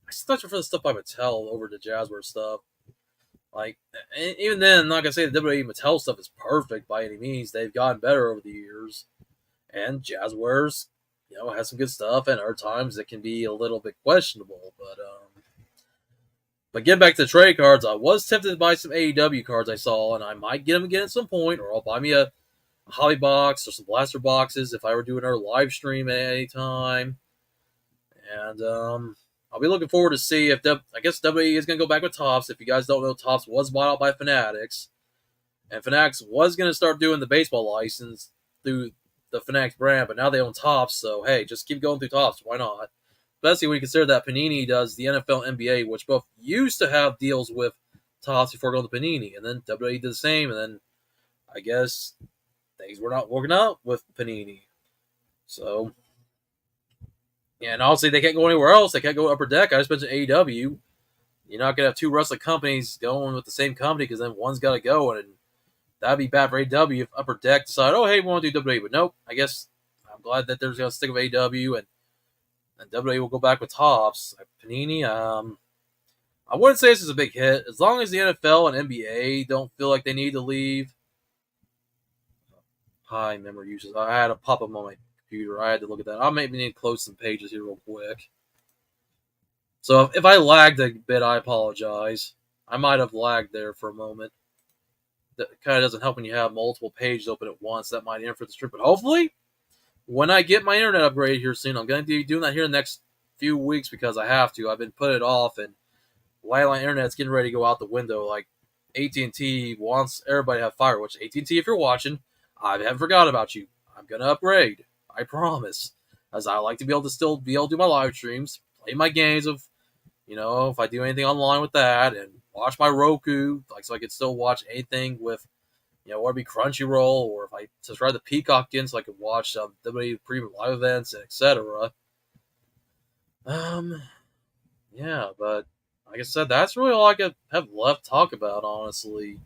I still prefer the stuff by Mattel over the Jasper stuff. Like, even then, I'm not going to say the WWE Mattel stuff is perfect by any means. They've gotten better over the years. And Jazzwares, has some good stuff, and other times it can be a little bit questionable. But getting back to the trade cards, I was tempted to buy some AEW cards I saw, and I might get them again at some point, or I'll buy me a hobby box or some blaster boxes if I were doing another live stream at any time. And I'll be looking forward to see if I guess WWE is going to go back with Topps. If you guys don't know, Topps was bought out by Fanatics, and Fanatics was going to start doing the baseball license through the Fanatics brand, but now they own Topps, so hey, just keep going through Topps. Why not? Especially when you consider that Panini does the NFL and NBA, which both used to have deals with Topps before going to Panini, and then WWE did the same, and then I guess things were not working out with Panini. So, yeah, and obviously they can't go anywhere else. They can't go Upper Deck. I just mentioned AEW. You're not going to have two wrestling companies going with the same company because then one's got to go, and that'd be bad for AEW if Upper Deck decide, oh, hey, we want to do WWE. But nope, I guess I'm glad that they're going to stick with AEW, and WWE will go back with Topps. Panini, I wouldn't say this is a big hit. As long as the NFL and NBA don't feel like they need to leave. High memory uses. I had a pop-up on my computer. I had to look at that. I maybe need to close some pages here real quick. So if I lagged a bit, I apologize. I might have lagged there for a moment. That kind of doesn't help when you have multiple pages open at once. That might interfere with the stream. But hopefully, when I get my internet upgraded here soon, I'm going to be doing that here in the next few weeks because I have to. I've been putting it off, and while my internet's getting ready to go out the window, like AT&T wants everybody to have fiber. Which AT&T, if you're watching, I haven't forgot about you. I'm going to upgrade. I promise. As I like to be able to still be able to do my live streams, play my games of, if I do anything online with that, and watch my Roku, so I could still watch anything with, whether it be Crunchyroll, or if I subscribe to Peacock again, so I could watch WWE premium live events, and etc. Yeah, but like I said, that's really all I could have left to talk about, honestly.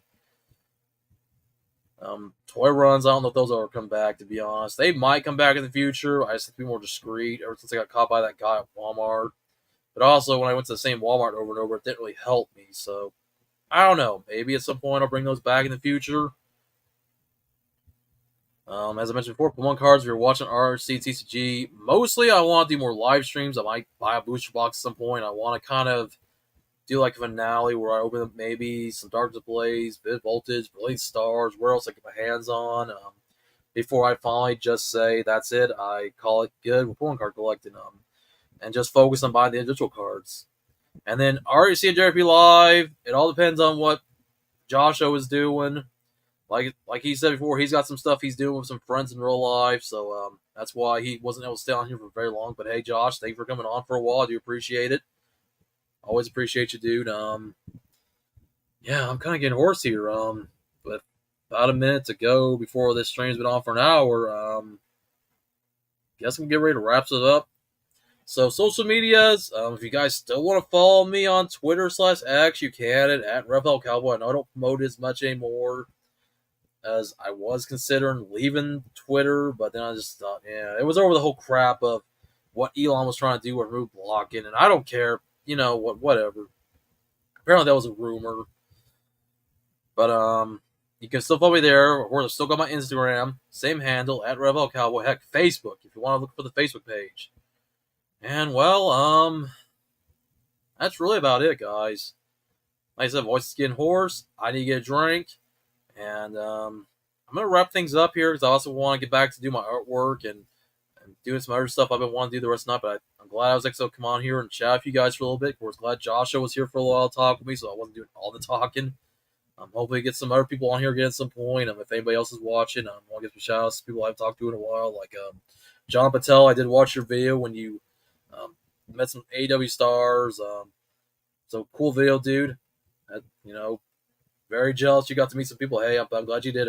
Toy runs, I don't know if those will ever come back, to be honest. They might come back in the future. I just have to be more discreet ever since I got caught by that guy at Walmart. But also, when I went to the same Walmart over and over, it didn't really help me. So, I don't know. Maybe at some point I'll bring those back in the future. As I mentioned before, Pokemon cards, if you're watching RC TCG, mostly I want to do more live streams. I might buy a booster box at some point. I want to kind of do like a finale where I open up maybe some Dark Displays, Bit Voltage, Blade Stars, where else I get my hands on. before I finally just say that's it. I call it good with pulling card collecting and just focus on buying the individual cards. And then REC and JRP Live, it all depends on what Joshua is doing. Like he said before, he's got some stuff he's doing with some friends in real life, so that's why he wasn't able to stay on here for very long. But hey, Josh, thank you for coming on for a while. I do appreciate it. Always appreciate you, dude. Yeah, I'm kind of getting hoarse here. But about a minute to go before this stream's been on for an hour. Guess I'm get ready to wrap it up. So social medias, if you guys still want to follow me on Twitter/X, you can at Rafael Cowboy. I know I don't promote it as much anymore as I was considering leaving Twitter, but then I just thought, yeah, it was over the whole crap of what Elon was trying to do with remove blocking, and I don't care, whatever. Apparently that was a rumor, but you can still follow me there, or I've still got my Instagram, same handle at Rafael Cowboy. Heck, Facebook if you want to look for the Facebook page. And well, that's really about it, guys. Like I said, voice is getting hoarse. I need to get a drink. And I'm going to wrap things up here because I also want to get back to do my artwork and doing some other stuff I've been wanting to do the rest of the night. But I'm glad I was able to come on here and chat with you guys for a little bit. Of course, glad Joshua was here for a while to talk with me, so I wasn't doing all the talking. Hopefully get some other people on here again at some point. If anybody else is watching, I want to give some shout outs to people I've talked to in a while. Like John Patel, I did watch your video when you met some AW stars. So cool video, dude. Very jealous you got to meet some people. Hey, I'm glad you did.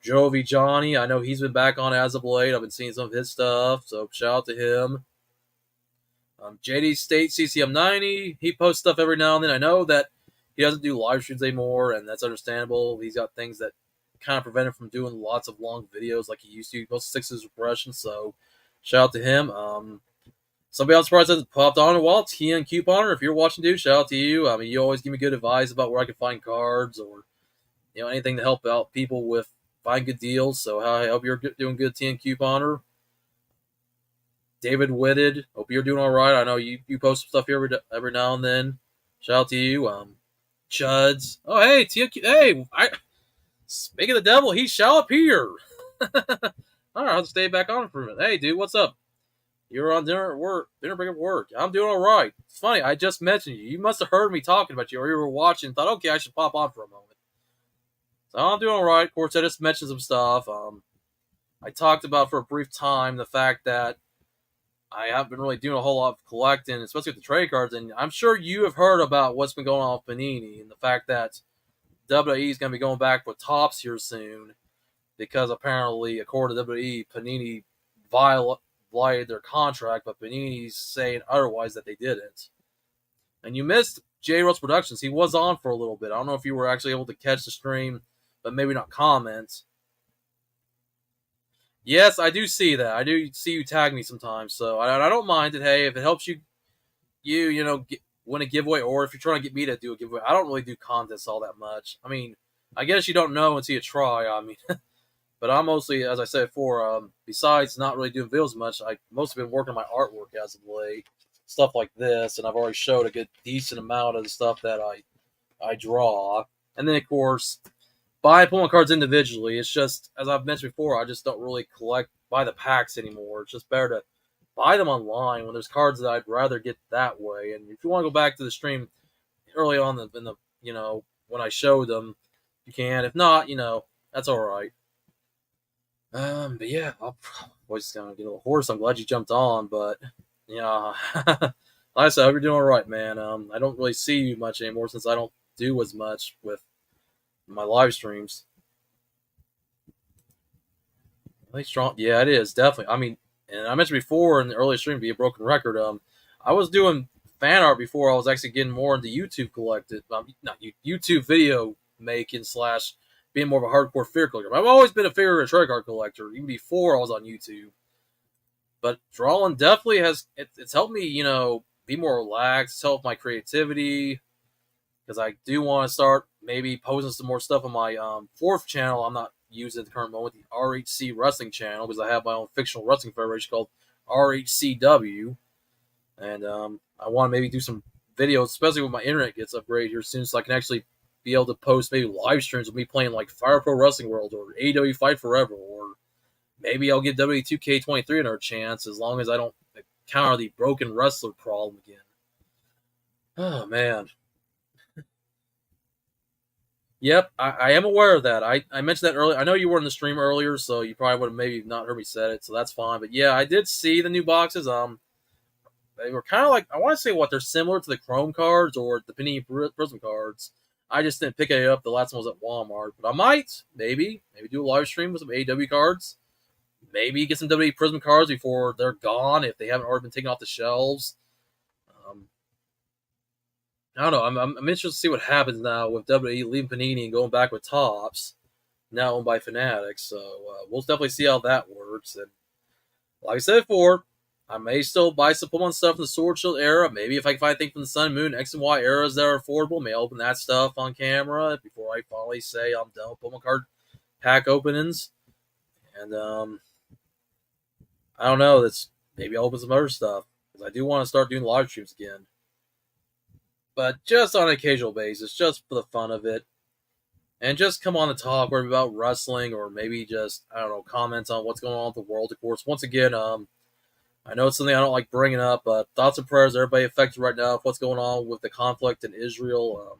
Jovi Johnny, I know he's been back on as of late. I've been seeing some of his stuff, so shout out to him. JD State CCM90, he posts stuff every now and then. I know that he doesn't do live streams anymore, and that's understandable. He's got things that kind of prevent him from doing lots of long videos like he used to. He mostly sticks to his impressions, so shout out to him. Somebody I'm surprised hasn't popped on in a while. TN Couponer, if you're watching, dude, shout out to you. I mean, you always give me good advice about where I can find cards or anything to help out people with find good deals. So I hope you're doing good, TN Couponer. David Whitted, hope you're doing all right. I know you post some stuff here every now and then. Shout out to you. Chuds. Oh, hey, TN. Hey, speaking of the devil, he shall appear. All right, I'll have to stay back on for a minute. Hey, dude, what's up? You're on dinner break at work. I'm doing all right. It's funny. I just mentioned you. You must have heard me talking about you, or you were watching and thought, okay, I should pop on for a moment. So I'm doing all right. Of course, I just mentioned some stuff. I talked about for a brief time the fact that I haven't been really doing a whole lot of collecting, especially with the trade cards. And I'm sure you have heard about what's been going on with Panini and the fact that WWE is going to be going back with Topps here soon because apparently, according to WWE, Panini violated their contract, but Panini's saying otherwise that they didn't. And you missed J. Rose Productions. He was on for a little bit. I don't know if you were actually able to catch the stream, but maybe not comment. Yes, I do see that. I do see you tag me sometimes, so I don't mind it. Hey, if it helps you win a giveaway, or if you're trying to get me to do a giveaway, I don't really do contests all that much. I mean, I guess you don't know until you try. I mean, but I'm mostly, as I said before, besides not really doing videos much, I mostly been working on my artwork as of late, stuff like this, and I've already showed a good decent amount of the stuff that I draw, and then of course, buy and pull my cards individually. It's just, as I've mentioned before, I just don't really buy the packs anymore. It's just better to buy them online when there's cards that I'd rather get that way. And if you want to go back to the stream early on in the when I showed them, you can. If not, that's all right. But yeah, I'm just gonna get a little hoarse. I'm glad you jumped on, but like I said, I hope you're doing all right, man. I don't really see you much anymore since I don't do as much with my live streams. Really strong, yeah, it is definitely. I mean, and I mentioned before in the earlier stream, be a broken record. I was doing fan art before I was actually getting more into YouTube YouTube video making / being more of a hardcore figure collector. I've always been a figure and trade card collector, even before I was on YouTube. But drawing definitely it's helped me, be more relaxed. It's helped my creativity because I do want to start maybe posting some more stuff on my fourth channel. I'm not using at the current moment, the RHC Wrestling channel, because I have my own fictional wrestling federation called RHCW, and I want to maybe do some videos, especially when my internet gets upgraded here soon, so I can actually be able to post maybe live streams of me playing like Fire Pro Wrestling World or AEW Fight Forever or maybe I'll give WWE 2K23 another chance as long as I don't encounter the broken wrestler problem again. Oh, man. Yep, I am aware of that. I mentioned that earlier. I know you were in the stream earlier, so you probably would have maybe not heard me say it, so that's fine. But yeah, I did see the new boxes. They were kind of like, I want to say what they're similar to the Chrome cards or the Panini Prism cards. I just didn't pick it up. The last one was at Walmart, but I might maybe do a live stream with some AW cards. Maybe get some WWE Prism cards before they're gone if they haven't already been taken off the shelves. I don't know. I'm interested to see what happens now with WWE leaving Panini and going back with Topps, now owned by Fanatics. So we'll definitely see how that works. And like I said before, I may still buy some Pokemon stuff in the Sword Shield era. Maybe if I can find anything from the Sun and Moon X and Y eras that are affordable, may open that stuff on camera before I finally say I'm done with Pokemon card pack openings. And I don't know. That's maybe I'll open some other stuff because I do want to start doing live streams again. But just on an occasional basis, just for the fun of it. And just come on and talk whether about wrestling or maybe just, I don't know, comments on what's going on with the world, of course. Once again, I know it's something I don't like bringing up, but thoughts and prayers everybody affected right now with what's going on with the conflict in Israel.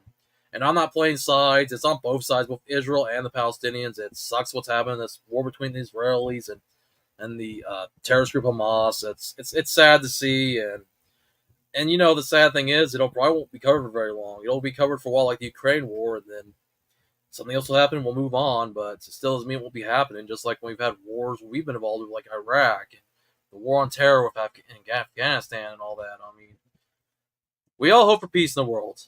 And I'm not playing sides. It's on both sides, both Israel and the Palestinians. It sucks what's happening. This war between the Israelis and the terrorist group Hamas. It's sad to see, and you know the sad thing is it'll probably won't be covered for very long. It'll be covered for a while, like the Ukraine war, and then something else will happen. We'll move on, but it still doesn't mean it won't be happening. Just like when we've had wars we've been involved with, like Iraq and the war on terror with Afghanistan and all that. I mean, we all hope for peace in the world.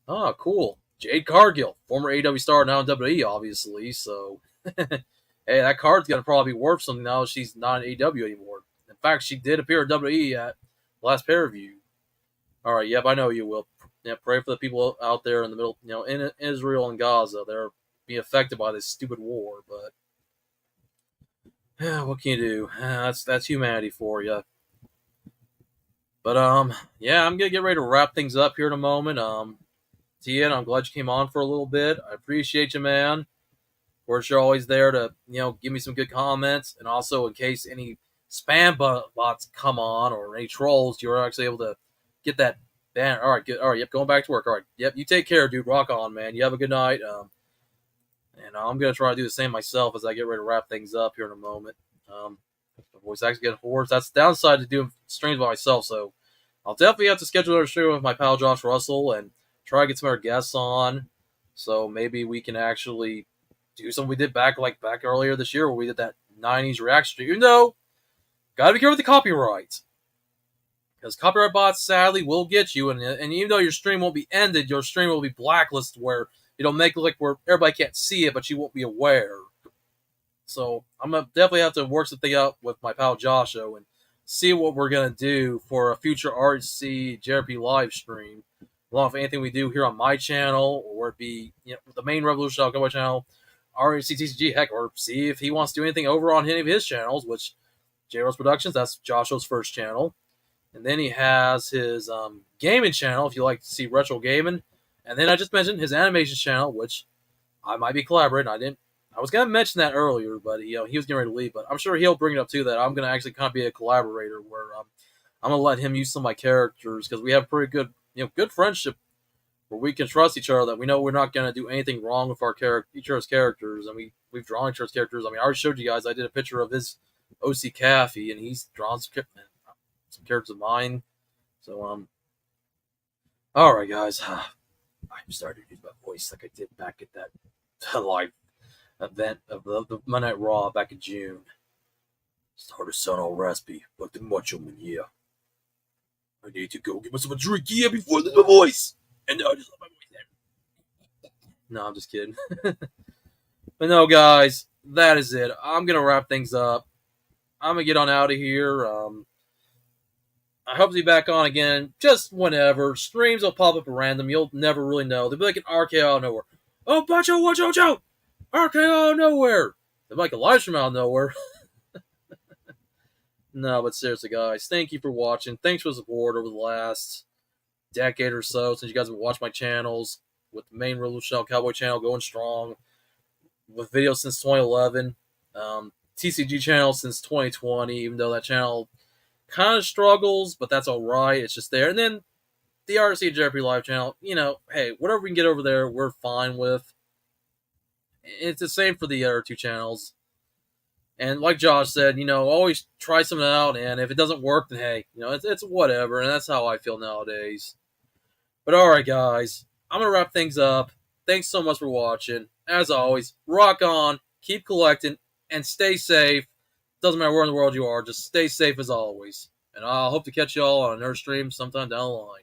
Oh, cool. Jade Cargill, former AW star, now in WWE, obviously. So, hey, that card's gonna probably be worth something now. She's not in AW anymore. In fact, she did appear at WWE at the last pay-per-view. All right, yep, I know you will. Yeah, pray for the people out there in the middle, in Israel and Gaza. They're being affected by this stupid war, but what can you do? That's humanity for you. But yeah, I'm gonna get ready to wrap things up here in a moment. Tian, I'm glad you came on for a little bit. I appreciate you, man. Of course, you're always there to give me some good comments, and also in case any spam bots come on or any trolls, you're actually able to get that ban. All right, good. All right, yep, going back to work. All right, yep, you take care, dude. Rock on, man. You have a good night. And I'm gonna try to do the same myself as I get ready to wrap things up here in a moment. My voice actually getting hoarse. That's the downside to doing streams by myself. So I'll definitely have to schedule another show with my pal Josh Russell and try to get some other guests on. So maybe we can actually do something we did back earlier this year where we did that 90s reaction stream. Even though, gotta be careful with the copyright. Because copyright bots sadly will get you, and even though your stream won't be ended, your stream will be blacklisted where it'll make it like where everybody can't see it, but you won't be aware. So I'm gonna definitely have to work something out with my pal Joshua and see what we're gonna do for a future RC JRP live stream, along with anything we do here on my channel, or it be the main Revolution Cowboy channel, RCTCG, heck, or see if he wants to do anything over on any of his channels, which J-Rose Productions, that's Joshua's first channel. And then he has his gaming channel, if you like to see retro gaming. And then I just mentioned his animation channel, which I might be collaborating. I was going to mention that earlier, but he was getting ready to leave. But I'm sure he'll bring it up too, that I'm going to actually kind of be a collaborator where I'm going to let him use some of my characters because we have pretty good, good friendship where we can trust each other, that we know we're not going to do anything wrong with each other's characters. And we've drawn each other's characters. I mean, I already showed you guys, I did a picture of his OC Caffey, and he's drawn some characters of mine. So, all right, guys. I'm starting to use my voice like I did back at that live event of the Monday Night Raw back in June. Started sound all raspy, like the Macho Man, yeah. I need to go get myself a drink, yeah, before I lose my voice. And now I just let my voice there. No, I'm just kidding. But no, guys, that is it. I'm going to wrap things up. I'm going to get on out of here. I hope to be back on again just whenever. Streams will pop up at random. You'll never really know. They'll be like an RKO out of nowhere. Oh, Bacho, watch out! RKO out of nowhere. They'll be like a live stream out of nowhere. No, but seriously, guys, thank you for watching. Thanks for the support over the last decade or so since you guys have watched my channels, with the main Revolution Cowboy channel going strong, with videos since 2011. TCG channel since 2020, even though that channel kind of struggles, but that's all right. It's just there. And then the RC Jeopardy Live channel, hey, whatever we can get over there, we're fine with. It's the same for the other two channels. And like Josh said, always try something out, and if it doesn't work, then hey, it's whatever, and that's how I feel nowadays. But alright, guys, I'm going to wrap things up. Thanks so much for watching. As always, rock on, keep collecting, and stay safe. Doesn't matter where in the world you are, just stay safe as always. And I'll hope to catch you all on another stream sometime down the line.